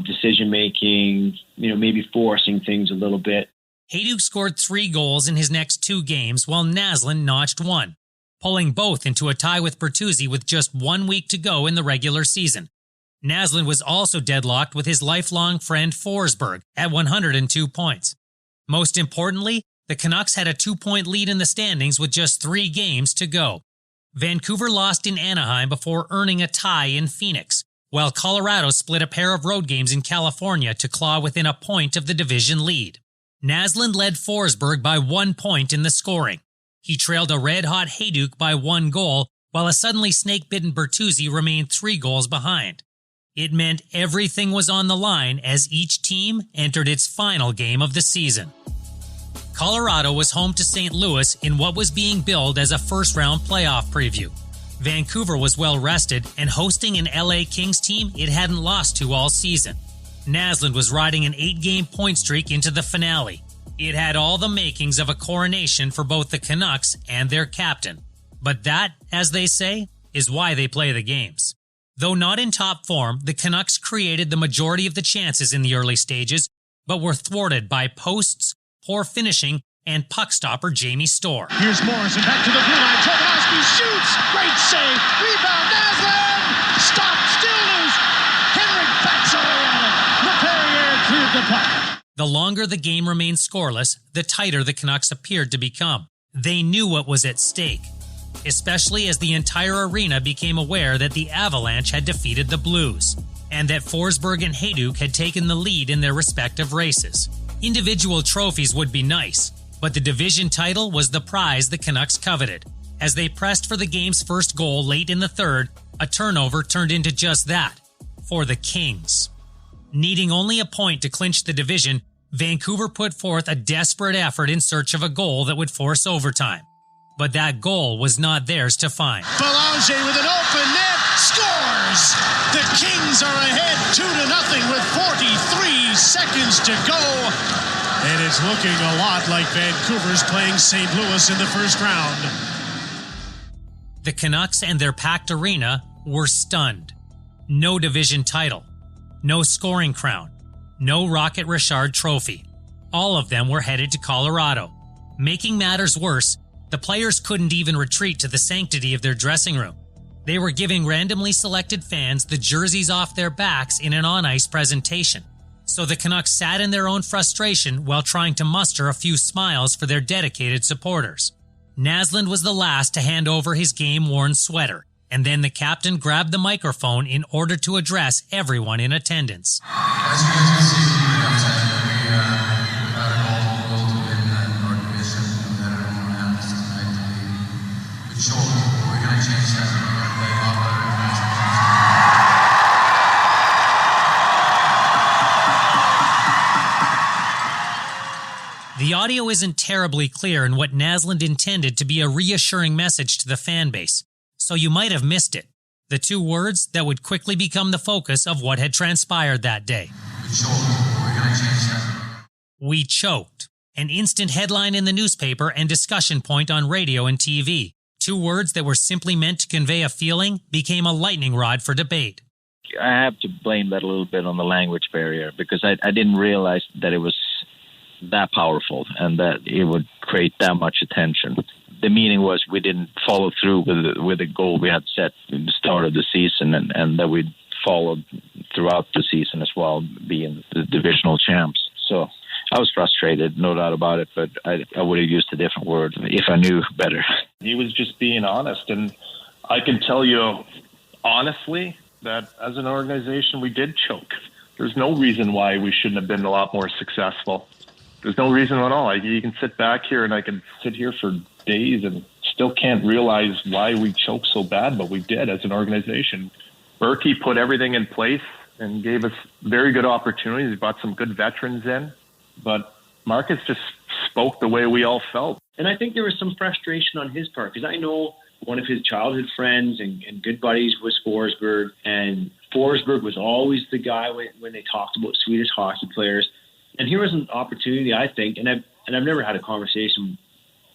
decision making, maybe forcing things a little bit. Hejduk scored 3 goals in his next 2 games, while Naslund notched 1, pulling both into a tie with Bertuzzi with just 1 week to go in the regular season. Naslund was also deadlocked with his lifelong friend Forsberg at 102 points. Most importantly, the Canucks had a 2-point lead in the standings with just 3 games to go. Vancouver lost in Anaheim before earning a tie in Phoenix, while Colorado split a pair of road games in California to claw within a point of the division lead. Naslund led Forsberg by 1 point in the scoring. He trailed a red-hot Hejduk by 1 goal, while a suddenly snake-bitten Bertuzzi remained 3 goals behind. It meant everything was on the line as each team entered its final game of the season. Colorado was home to St. Louis in what was being billed as a first-round playoff preview. Vancouver was well-rested and hosting an LA Kings team it hadn't lost to all season. Naslund was riding an 8-game point streak into the finale. It had all the makings of a coronation for both the Canucks and their captain. But that, as they say, is why they play the games. Though not in top form, the Canucks created the majority of the chances in the early stages, but were thwarted by posts, poor finishing, and puck stopper Jamie Storr. Here's Morrison back to the blue line. Todd shoots. Great save. Rebound. Naslund. Stop. Still loose. Henrik backs away at it. LePerrier cleared the puck. The longer the game remained scoreless, the tighter the Canucks appeared to become. They knew what was at stake, especially as the entire arena became aware that the Avalanche had defeated the Blues, and that Forsberg and Hejduk had taken the lead in their respective races. Individual trophies would be nice, but the division title was the prize the Canucks coveted. As they pressed for the game's first goal late in the third, a turnover turned into just that, for the Kings. Needing only a point to clinch the division, Vancouver put forth a desperate effort in search of a goal that would force overtime. But that goal was not theirs to find. Belanger with an open net scores! The Kings are ahead 2-0 with 43 seconds to go. And it's looking a lot like Vancouver's playing St. Louis in the first round. The Canucks and their packed arena were stunned. No division title. No scoring crown. No Rocket Richard trophy. All of them were headed to Colorado. Making matters worse, the players couldn't even retreat to the sanctity of their dressing room. They were giving randomly selected fans the jerseys off their backs in an on-ice presentation. So the Canucks sat in their own frustration while trying to muster a few smiles for their dedicated supporters. Naslund was the last to hand over his game-worn sweater, and then the captain grabbed the microphone in order to address everyone in attendance. As you guys can see, we got a goal to win our division, and that everyone happens tonight. We showed we're going to change that. We're going to play a lot better than The audio isn't terribly clear in what Naslund intended to be a reassuring message to the fan base, so you might have missed it. The 2 words that would quickly become the focus of what had transpired that day. We choked. We're going to change that. We choked. An instant headline in the newspaper and discussion point on radio and TV. 2 words that were simply meant to convey a feeling became a lightning rod for debate. I have to blame that a little bit on the language barrier because I didn't realize that it was that powerful and that it would create that much attention. The meaning was we didn't follow through with the goal we had set at the start of the season and that we followed throughout the season as well, being the divisional champs. So I was frustrated, no doubt about it, but I would have used a different word if I knew better. He was just being honest, and I can tell you honestly that as an organization we did choke. There's no reason why we shouldn't have been a lot more successful. There's no reason at all. You can sit back here and I can sit here for days and still can't realize why we choked so bad, but we did as an organization. Berkey put everything in place and gave us very good opportunities. He brought some good veterans in, but Markus just spoke the way we all felt. And I think there was some frustration on his part, because I know one of his childhood friends and good buddies was Forsberg, and Forsberg was always the guy when they talked about Swedish hockey players. And here was an opportunity, I think, and I've never had a conversation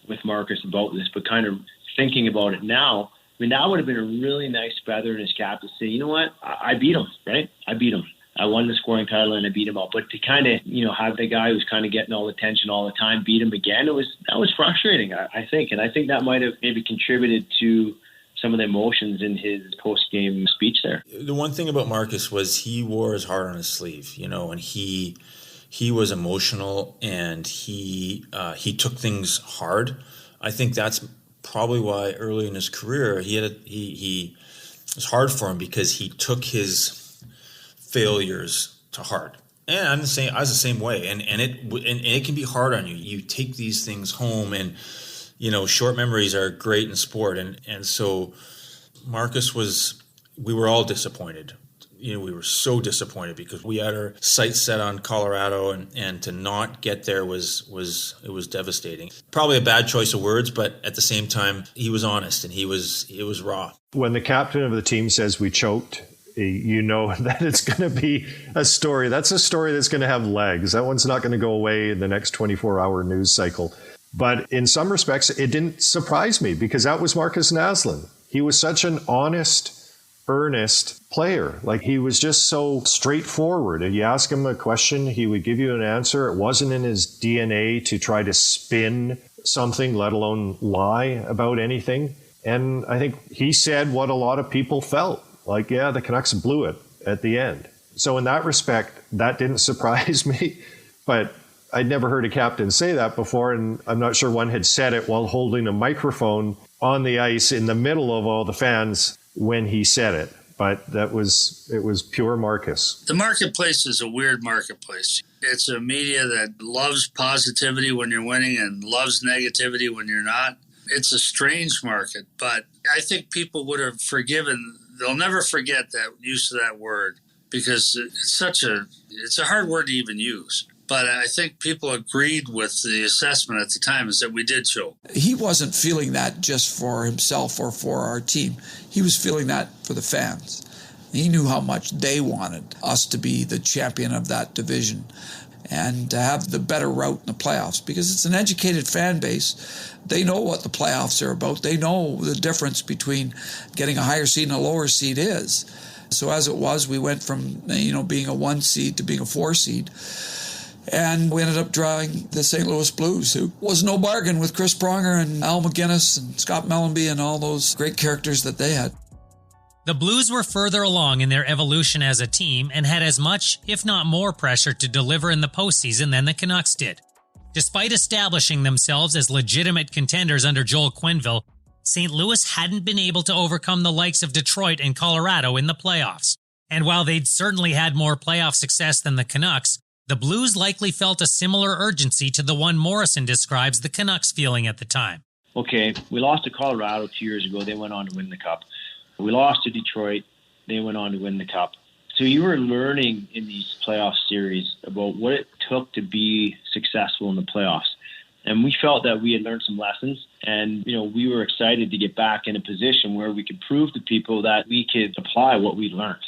with Markus about this, but kind of thinking about it now, I mean, that would have been a really nice feather in his cap to say, you know what, I beat him, right? I beat him. I won the scoring title and I beat him out. But to kind of, have the guy who's kind of getting all the attention all the time beat him again, that was frustrating, I think. And I think that might have maybe contributed to some of the emotions in his post-game speech there. The one thing about Markus was he wore his heart on his sleeve, and he was emotional, and he took things hard. I think that's probably why early in his career it was hard for him, because he took his failures to heart. And I was the same way, and it can be hard on you. You take these things home, and short memories are great in sport, and so Markus we were all disappointed. We were so disappointed because we had our sights set on Colorado, and to not get there was devastating. Probably a bad choice of words, but at the same time, he was honest and it was raw. When the captain of the team says we choked, that it's going to be a story. That's a story that's going to have legs. That one's not going to go away in the next 24-hour news cycle. But in some respects, it didn't surprise me, because that was Markus Naslund. He was such an honest, earnest player. Like, he was just so straightforward. And you ask him a question, he would give you an answer. It wasn't in his DNA to try to spin something, let alone lie about anything. And I think he said what a lot of people felt. Like, yeah, the Canucks blew it at the end. So in that respect, that didn't surprise me. But I'd never heard a captain say that before, and I'm not sure one had said it while holding a microphone on the ice in the middle of all the fans when he said it. But it was pure Markus. The marketplace is a weird marketplace. It's a media that loves positivity when you're winning and loves negativity when you're not. It's a strange market, but I think people would have forgiven. They'll never forget that use of that word, because it's a hard word to even use. But I think people agreed with the assessment at the time, is that we did choke. He wasn't feeling that just for himself or for our team. He was feeling that for the fans. He knew how much they wanted us to be the champion of that division and to have the better route in the playoffs, because it's an educated fan base. They know what the playoffs are about. They know the difference between getting a higher seed and a lower seed is. So as it was, we went from being a 1 seed to being a 4 seed. And we ended up drawing the St. Louis Blues, who was no bargain with Chris Pronger and Al McGinnis and Scott Mellenby and all those great characters that they had. The Blues were further along in their evolution as a team and had as much, if not more, pressure to deliver in the postseason than the Canucks did. Despite establishing themselves as legitimate contenders under Joel Quenneville, St. Louis hadn't been able to overcome the likes of Detroit and Colorado in the playoffs. And while they'd certainly had more playoff success than the Canucks, the Blues likely felt a similar urgency to the one Morrison describes the Canucks feeling at the time. Okay, we lost to Colorado 2 years ago. They went on to win the Cup. We lost to Detroit. They went on to win the Cup. So you were learning in these playoff series about what it took to be successful in the playoffs. And we felt that we had learned some lessons. And, we were excited to get back in a position where we could prove to people that we could apply what we learned.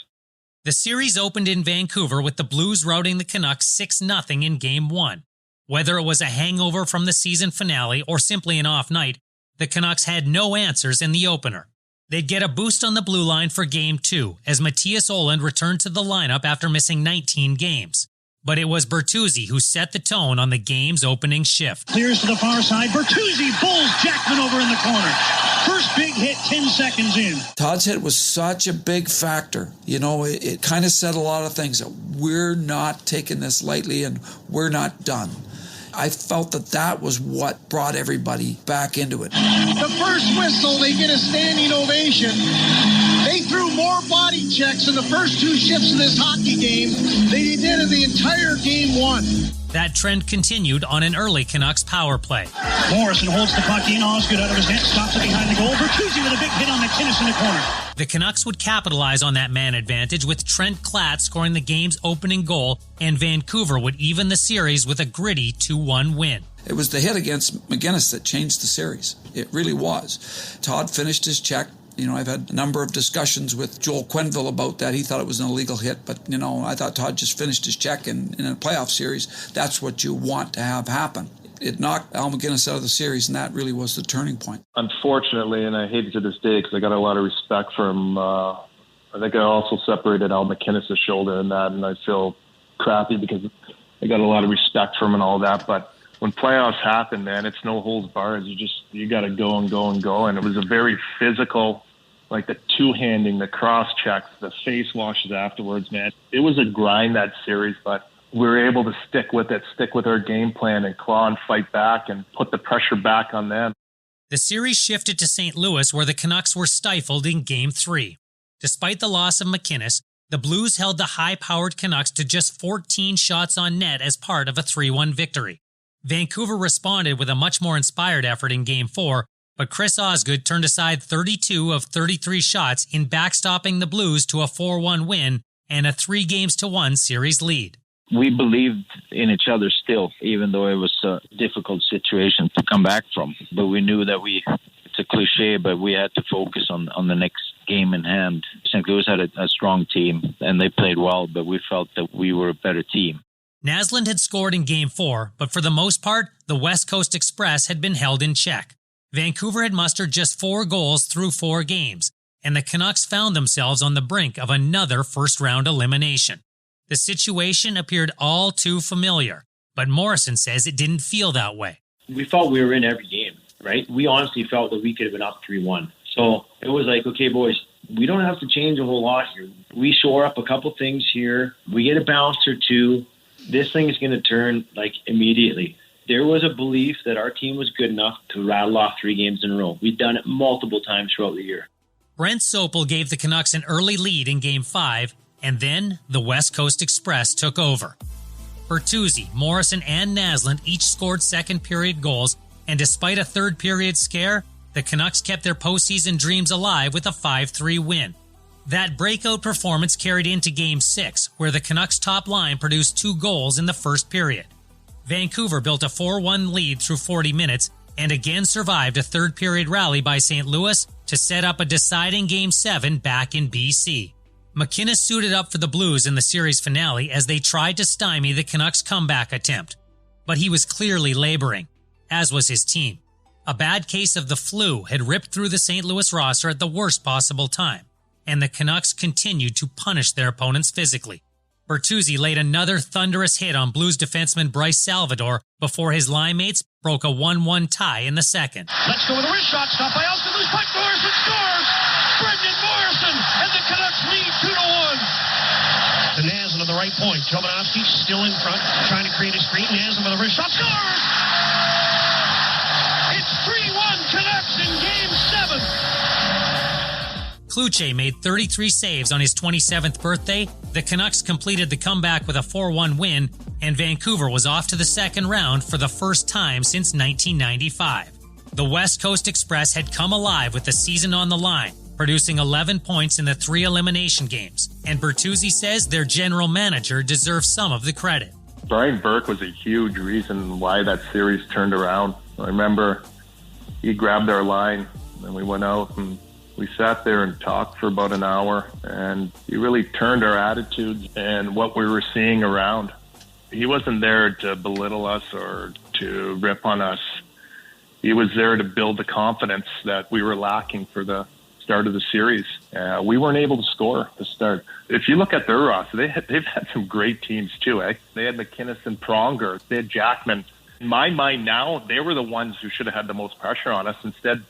The series opened in Vancouver with the Blues routing the Canucks 6-0 in Game 1. Whether it was a hangover from the season finale or simply an off night, the Canucks had no answers in the opener. They'd get a boost on the blue line for Game 2 as Mattias Ohlund returned to the lineup after missing 19 games. But it was Bertuzzi who set the tone on the game's opening shift. Clears to the far side. Bertuzzi bulls Jackman over in the corner. First big hit 10 seconds in. Todd's hit was such a big factor. It kind of said a lot of things. That we're not taking this lightly and we're not done. I felt that was what brought everybody back into it. The first whistle, they get a standing ovation. They threw more body checks in the first two shifts of this hockey game than he did in the entire game one. That trend continued on an early Canucks power play. Morrison holds the puck in. Osgood out of his net, stops it behind the goal. Bertuzzi with a big hit on McInnes in the corner. The Canucks would capitalize on that man advantage with Trent Klatt scoring the game's opening goal, and Vancouver would even the series with a gritty 2-1 win. It was the hit against McInnes that changed the series. It really was. Todd finished his check. I've had a number of discussions with Joel Quenneville about that. He thought it was an illegal hit, but, I thought Todd just finished his check, and in a playoff series, that's what you want to have happen. It knocked Al McInnes out of the series, and that really was the turning point. Unfortunately, and I hate it to this day because I got a lot of respect for him, I think I also separated Al McInnes' shoulder in that, and I feel crappy because I got a lot of respect for him and all that, but when playoffs happen, man, it's no holds barred. You got to go and go and go. And it was a very physical, like the two-handing, the cross-checks, the face washes afterwards, man. It was a grind, that series, but we were able to stick with our game plan and claw and fight back and put the pressure back on them. The series shifted to St. Louis, where the Canucks were stifled in Game 3. Despite the loss of McInnes, the Blues held the high-powered Canucks to just 14 shots on net as part of a 3-1 victory. Vancouver responded with a much more inspired effort in Game 4, but Chris Osgood turned aside 32 of 33 shots in backstopping the Blues to a 4-1 win and a 3-1 series lead. We believed in each other still, even though it was a difficult situation to come back from. But we knew that it's a cliche, but we had to focus on the next game in hand. St. Louis had a strong team, and they played well, but we felt that we were a better team. Naslund had scored in Game 4, but for the most part, the West Coast Express had been held in check. Vancouver had mustered just 4 goals through 4 games, and the Canucks found themselves on the brink of another first-round elimination. The situation appeared all too familiar, but Morrison says it didn't feel that way. We felt we were in every game, right? We honestly felt that we could have been up 3-1. So it was like, okay, boys, we don't have to change a whole lot here. We shore up a couple things here. We get a bounce or two. This thing is going to turn immediately. There was a belief that our team was good enough to rattle off 3 games in a row. We'd done it multiple times throughout the year. Brent Sopel gave the Canucks an early lead in Game 5, and then the West Coast Express took over. Bertuzzi, Morrison, and Naslund each scored second-period goals, and despite a third-period scare, the Canucks kept their postseason dreams alive with a 5-3 win. That breakout performance carried into Game 6, where the Canucks' top line produced 2 goals in the first period. Vancouver built a 4-1 lead through 40 minutes and again survived a third-period rally by St. Louis to set up a deciding Game 7 back in BC. McInnes suited up for the Blues in the series finale as they tried to stymie the Canucks' comeback attempt. But he was clearly laboring, as was his team. A bad case of the flu had ripped through the St. Louis roster at the worst possible time, and the Canucks continued to punish their opponents physically. Bertuzzi laid another thunderous hit on Blues defenseman Bryce Salvador before his line mates broke a 1-1 tie in the second. Let's go with a wrist shot. Stop by Austin. Loose puck. Morrison scores. Brendan Morrison, and the Canucks lead 2-1. To Naslund on the right point. Jovanovski still in front, trying to create a screen. Naslund with a wrist shot. Scores. It's 3-1 Canucks in Game 7. Kluche made 33 saves on his 27th birthday, the Canucks completed the comeback with a 4-1 win, and Vancouver was off to the second round for the first time since 1995. The West Coast Express had come alive with the season on the line, producing 11 points in the 3 elimination games, and Bertuzzi says their general manager deserves some of the credit. Brian Burke was a huge reason why that series turned around. I remember he grabbed our line, and we went out and we sat there and talked for about an hour, and he really turned our attitudes and what we were seeing around. He wasn't there to belittle us or to rip on us. He was there to build the confidence that we were lacking for the start of the series. We weren't able to score to start. If you look at their roster, they've had some great teams too. They had McInnes and Pronger. They had Jackman. In my mind now, they were the ones who should have had the most pressure on us. Instead,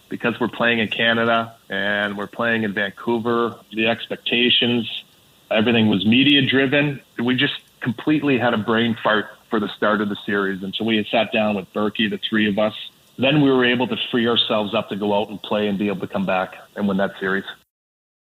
because we're playing in Canada and we're playing in Vancouver, the expectations, everything was media-driven. We just completely had a brain fart for the start of the series. And so we had sat down with Berkey, the 3 of us. Then we were able to free ourselves up to go out and play and be able to come back and win that series.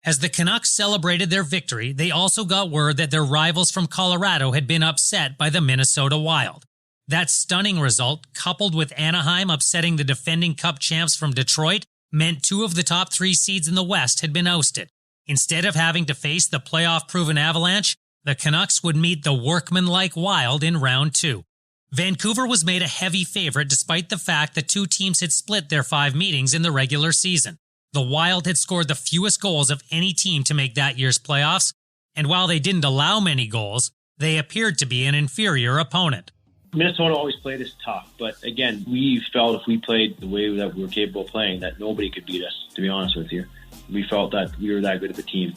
As the Canucks celebrated their victory, they also got word that their rivals from Colorado had been upset by the Minnesota Wild. That stunning result, coupled with Anaheim upsetting the defending Cup champs from Detroit, meant 2 of the top 3 seeds in the West had been ousted. Instead of having to face the playoff-proven Avalanche, the Canucks would meet the workmanlike Wild in round 2. Vancouver was made a heavy favorite despite the fact that 2 teams had split their 5 meetings in the regular season. The Wild had scored the fewest goals of any team to make that year's playoffs, and while they didn't allow many goals, they appeared to be an inferior opponent. Minnesota always played us tough, but again, we felt if we played the way that we were capable of playing, that nobody could beat us, to be honest with you. We felt that we were that good of a team.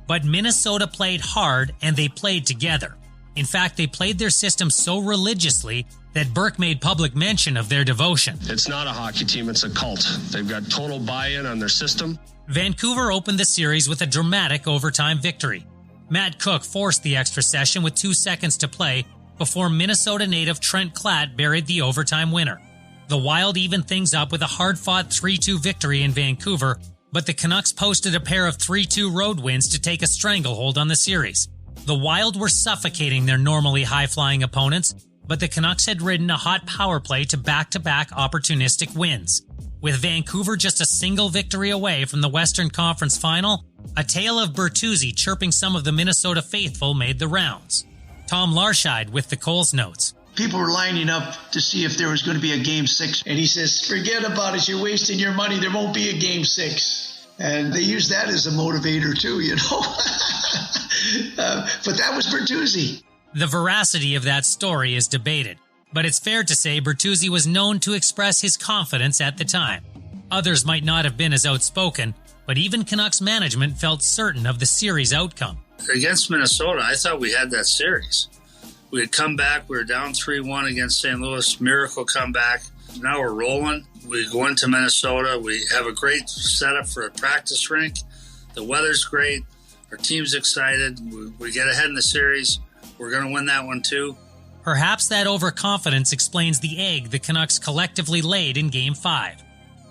But Minnesota played hard, and they played together. In fact, they played their system so religiously that Burke made public mention of their devotion. It's not a hockey team, it's a cult. They've got total buy-in on their system. Vancouver opened the series with a dramatic overtime victory. Matt Cook forced the extra session with 2 seconds to play before Minnesota native Trent Klatt buried the overtime winner. The Wild evened things up with a hard-fought 3-2 victory in Vancouver, but the Canucks posted a pair of 3-2 road wins to take a stranglehold on the series. The Wild were suffocating their normally high-flying opponents, but the Canucks had ridden a hot power play to back-to-back opportunistic wins. With Vancouver just a single victory away from the Western Conference Final, a tale of Bertuzzi chirping some of the Minnesota faithful made the rounds. Tom Larscheid with the Coles Notes. People were lining up to see if there was going to be a Game 6. And he says, forget about it. You're wasting your money. There won't be a Game 6. And they use that as a motivator too, you know. But that was Bertuzzi. The veracity of that story is debated, but it's fair to say Bertuzzi was known to express his confidence at the time. Others might not have been as outspoken, but even Canucks management felt certain of the series outcome. Against Minnesota, I thought we had that series. We had come back, we were down 3-1 against St. Louis, miracle comeback. Now we're rolling. We go into Minnesota, we have a great setup for a practice rink. The weather's great, our team's excited, we get ahead in the series. We're going to win that one too. Perhaps that overconfidence explains the egg the Canucks collectively laid in Game 5.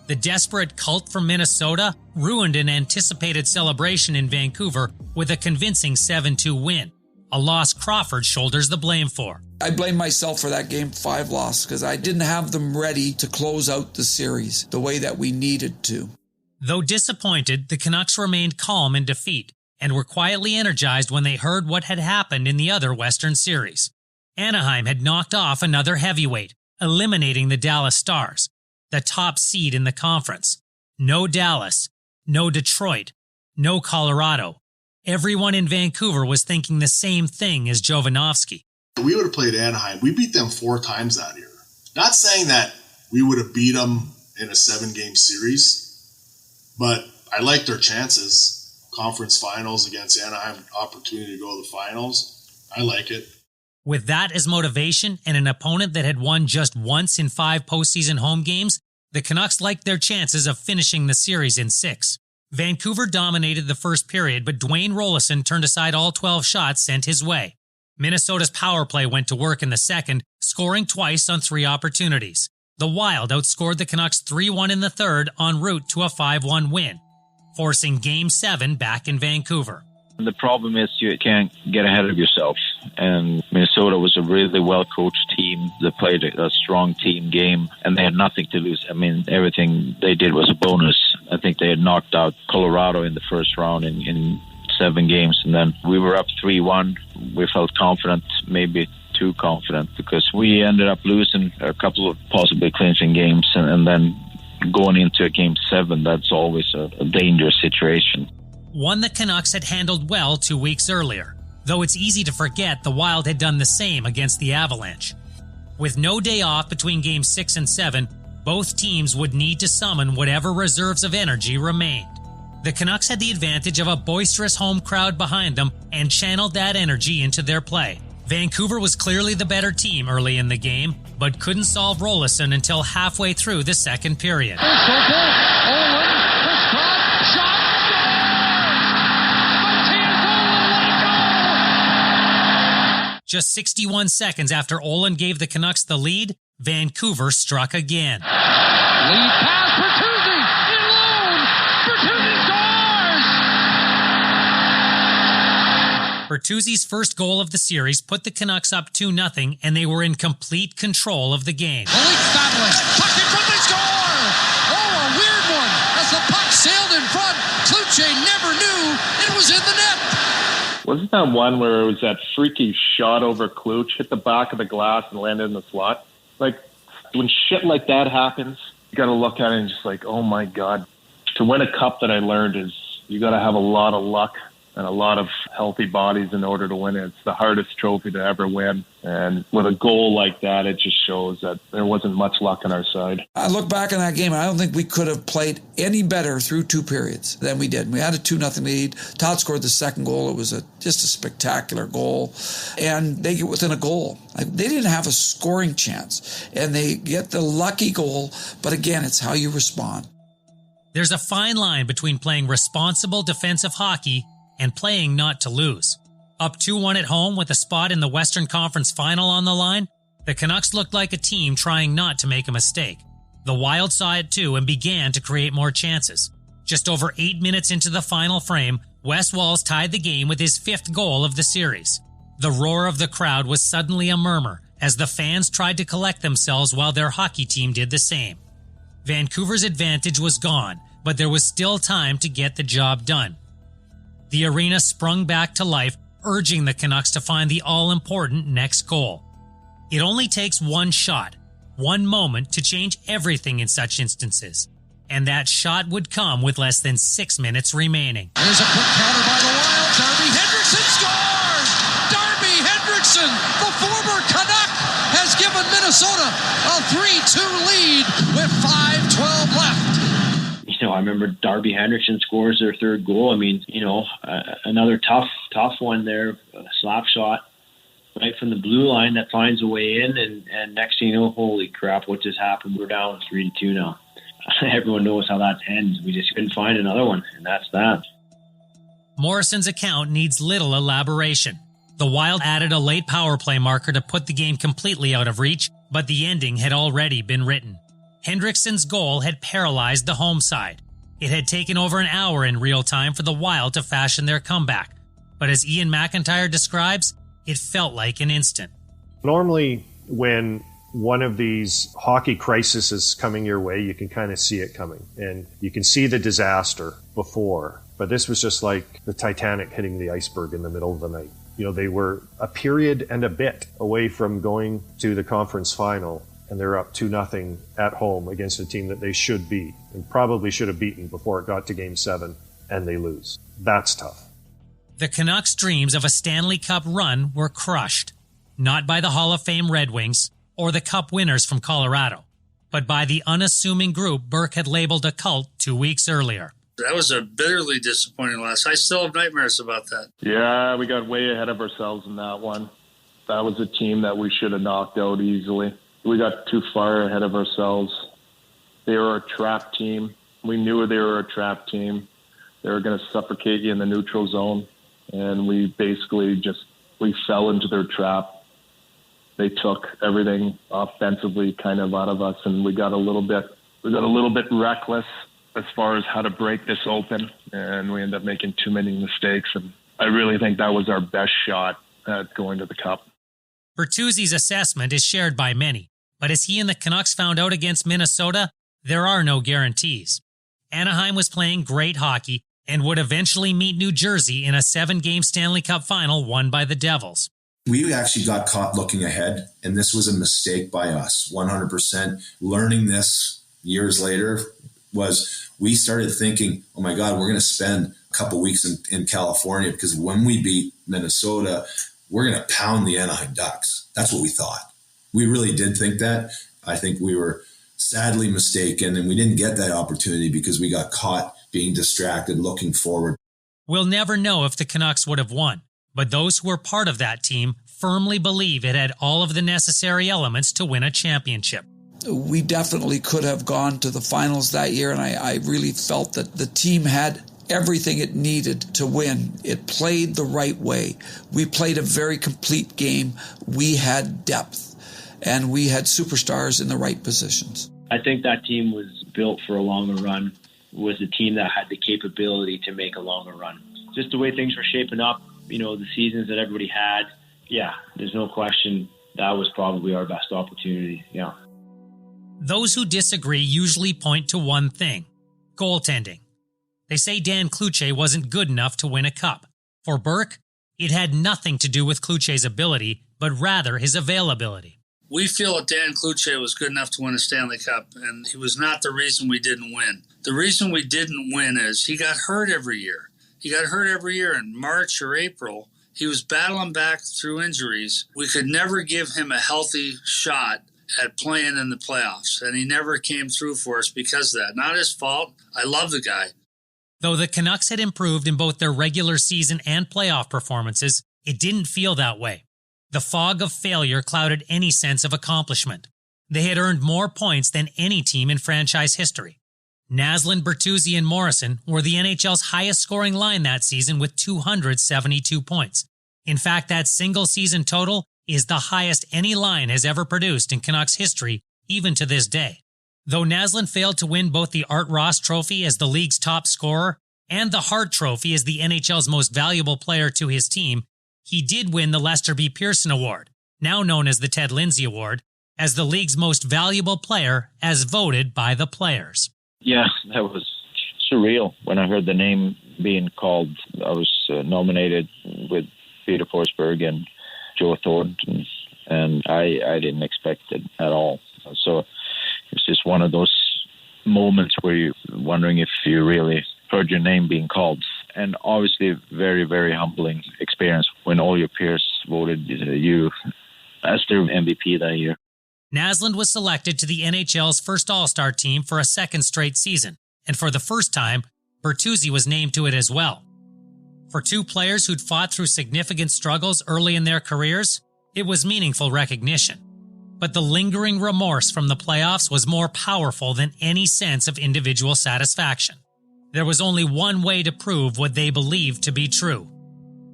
The desperate cult from Minnesota ruined an anticipated celebration in Vancouver with a convincing 7-2 win, a loss Crawford shoulders the blame for. I blame myself for that Game 5 loss because I didn't have them ready to close out the series the way that we needed to. Though disappointed, the Canucks remained calm in defeat and were quietly energized when they heard what had happened in the other Western Series. Anaheim had knocked off another heavyweight, eliminating the Dallas Stars, the top seed in the conference. No Dallas, no Detroit, no Colorado. Everyone in Vancouver was thinking the same thing as Jovanovski. We would have played Anaheim. We beat them 4 times that year. Not saying that we would have beat them in a 7-game series, but I liked our chances. Conference finals against Anaheim, opportunity to go to the finals. I like it. With that as motivation and an opponent that had won just once in 5 postseason home games, the Canucks liked their chances of finishing the series in 6. Vancouver dominated the first period, but Dwayne Rolison turned aside all 12 shots sent his way. Minnesota's power play went to work in the second, scoring twice on 3 opportunities. The Wild outscored the Canucks 3-1 in the third en route to a 5-1 win, forcing Game 7 back in Vancouver. The problem is you can't get ahead of yourself. And Minnesota was a really well-coached team that played a strong team game, and they had nothing to lose. I mean, everything they did was a bonus. I think they had knocked out Colorado in the first round in 7 games, and then we were up 3-1. We felt confident, maybe too confident, because we ended up losing a couple of possibly clinching games, and then going into a Game 7, that's always a dangerous situation. One the Canucks had handled well 2 weeks earlier, though it's easy to forget the Wild had done the same against the Avalanche. With no day off between Games 6 and 7, both teams would need to summon whatever reserves of energy remained. The Canucks had the advantage of a boisterous home crowd behind them and channeled that energy into their play. Vancouver was clearly the better team early in the game, but couldn't solve Rolison until halfway through the second period. Just 61 seconds after Olin gave the Canucks the lead, Vancouver struck again. Lead pass, Bertuzzi in alone. Bertuzzi scores! Bertuzzi's first goal of the series put the Canucks up 2-0, and they were in complete control of the game. Malik battling, tucked in front, they score! Oh, a weird one, as the puck sailed in front. Kluche never knew it was in the net. Wasn't that one where it was that freaky shot over Kluche, hit the back of the glass and landed in the slot? Like, when shit like that happens, you got to look at it and just like, oh my God. To win a cup, that I learned, is you got to have a lot of luck and a lot of healthy bodies in order to win it. It's the hardest trophy to ever win. And with a goal like that, it just shows that there wasn't much luck on our side. I look back on that game, and I don't think we could have played any better through 2 periods than we did. We had a 2-0 lead. Todd scored the second goal. It was just a spectacular goal. And they get within a goal. They didn't have a scoring chance. And they get the lucky goal. But again, it's how you respond. There's a fine line between playing responsible defensive hockey and playing not to lose. Up 2-1 at home with a spot in the Western Conference Final on the line, the Canucks looked like a team trying not to make a mistake. The Wild saw it too and began to create more chances. Just over 8 minutes into the final frame, Wes Walz tied the game with his 5th goal of the series. The roar of the crowd was suddenly a murmur as the fans tried to collect themselves while their hockey team did the same. Vancouver's advantage was gone, but there was still time to get the job done. The arena sprung back to life, urging the Canucks to find the all-important next goal. It only takes one shot, one moment to change everything in such instances. And that shot would come with less than 6 minutes remaining. There's a quick counter by the Wild. Darby Hendrickson scores! Darby Hendrickson, the former Canuck, has given Minnesota a 3-2 lead with 5:12 left. I remember Darby Hendrickson scores their 3rd goal. I mean, another tough one there, a slap shot right from the blue line that finds a way in, and next thing you know, holy crap, what just happened? We're down 3-2 now. Everyone knows how that ends. We just couldn't find another one, and that's that. Morrison's account needs little elaboration. The Wild added a late power play marker to put the game completely out of reach, but the ending had already been written. Hendrickson's goal had paralyzed the home side. It had taken over an hour in real time for the Wild to fashion their comeback. But as Ian McIntyre describes, it felt like an instant. Normally, when one of these hockey crises is coming your way, you can kind of see it coming. And you can see the disaster before. But this was just like the Titanic hitting the iceberg in the middle of the night. They were a period and a bit away from going to the conference final. And they're up 2-0 at home against a team that they should beat and probably should have beaten before it got to Game 7, and they lose. That's tough. The Canucks' dreams of a Stanley Cup run were crushed, not by the Hall of Fame Red Wings or the Cup winners from Colorado, but by the unassuming group Burke had labeled a cult 2 weeks earlier. That was a bitterly disappointing loss. I still have nightmares about that. Yeah, we got way ahead of ourselves in that one. That was a team that we should have knocked out easily. We got too far ahead of ourselves. They were a trap team. We knew they were a trap team. They were going to suffocate you in the neutral zone. And we basically we fell into their trap. They took everything offensively kind of out of us, and we got a little bit reckless as far as how to break this open, and we ended up making too many mistakes. And I really think that was our best shot at going to the Cup. Bertuzzi's assessment is shared by many. But as he and the Canucks found out against Minnesota, there are no guarantees. Anaheim was playing great hockey and would eventually meet New Jersey in a 7-game Stanley Cup final won by the Devils. We actually got caught looking ahead, and this was a mistake by us, 100%. Learning this years later was we started thinking, oh my God, we're going to spend a couple weeks in California because when we beat Minnesota, we're going to pound the Anaheim Ducks. That's what we thought. We really did think that. I think we were sadly mistaken, and we didn't get that opportunity because we got caught being distracted, looking forward. We'll never know if the Canucks would have won, but those who were part of that team firmly believe it had all of the necessary elements to win a championship. We definitely could have gone to the finals that year, and I really felt that the team had everything it needed to win. It played the right way. We played a very complete game. We had depth. And we had superstars in the right positions. I think that team was built for a longer run, was a team that had the capability to make a longer run. Just the way things were shaping up, the seasons that everybody had, yeah, there's no question that was probably our best opportunity. Yeah. Those who disagree usually point to one thing: goaltending. They say Dan Cloutier wasn't good enough to win a cup. For Burke, it had nothing to do with Cloutier's ability, but rather his availability. We feel that Dan Cloutier was good enough to win a Stanley Cup, and he was not the reason we didn't win. The reason we didn't win is he got hurt every year. He got hurt every year in March or April. He was battling back through injuries. We could never give him a healthy shot at playing in the playoffs, and he never came through for us because of that. Not his fault. I love the guy. Though the Canucks had improved in both their regular season and playoff performances, it didn't feel that way. The fog of failure clouded any sense of accomplishment. They had earned more points than any team in franchise history. Naslund, Bertuzzi, and Morrison were the NHL's highest-scoring line that season with 272 points. In fact, that single-season total is the highest any line has ever produced in Canucks history, even to this day. Though Naslund failed to win both the Art Ross Trophy as the league's top scorer and the Hart Trophy as the NHL's most valuable player to his team, he did win the Lester B. Pearson Award, now known as the Ted Lindsay Award, as the league's most valuable player as voted by the players. Yeah, that was surreal when I heard the name being called. I was nominated with Peter Forsberg and Joe Thornton, and I didn't expect it at all. So it's just one of those moments where you're wondering if you really heard your name being called. And obviously very, very humbling experience when all your peers voted you as their MVP that year. Naslund was selected to the NHL's first All-Star team for a second straight season, and for the first time, Bertuzzi was named to it as well. For two players who'd fought through significant struggles early in their careers, it was meaningful recognition. But the lingering remorse from the playoffs was more powerful than any sense of individual satisfaction. There was only one way to prove what they believed to be true,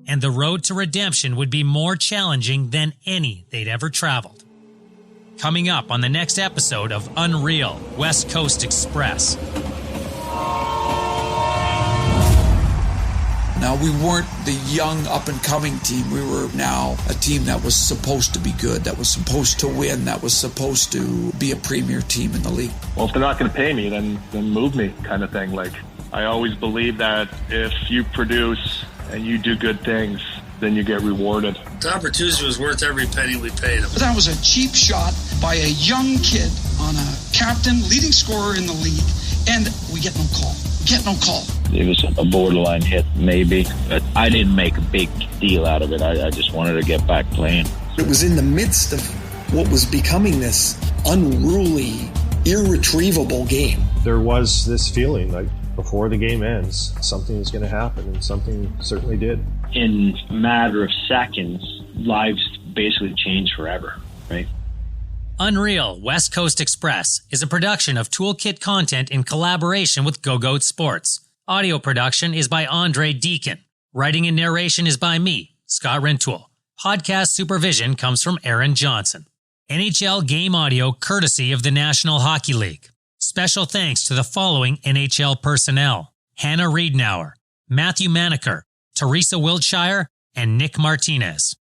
and the road to redemption would be more challenging than any they'd ever traveled. Coming up on the next episode of UNREEL West Coast Express. Now, we weren't the young, up-and-coming team. We were now a team that was supposed to be good, that was supposed to win, that was supposed to be a premier team in the league. Well, if they're not going to pay me, then move me, kind of thing. Like, I always believe that if you produce and you do good things, then you get rewarded. Todd Bertuzzi was worth every penny we paid him. That was a cheap shot by a young kid on a captain, leading scorer in the league, and we get no call. It was a borderline hit, maybe, but I didn't make a big deal out of it. I just wanted to get back playing. It was in the midst of what was becoming this unruly, irretrievable game. There was this feeling like before the game ends, something is going to happen, and something certainly did. In a matter of seconds, lives basically changed forever, right? UNREEL West Coast Express is a production of Toolkit Content in collaboration with Go-Goat Sports. Audio production is by Andrei Deacon. Writing and narration is by me, Scott Rintoul. Podcast supervision comes from Aaron Johnson. NHL game audio courtesy of the National Hockey League. Special thanks to the following NHL personnel: Hannah Readnour, Matthew Manacher, Teresa Wiltshire, and Nick Martinez.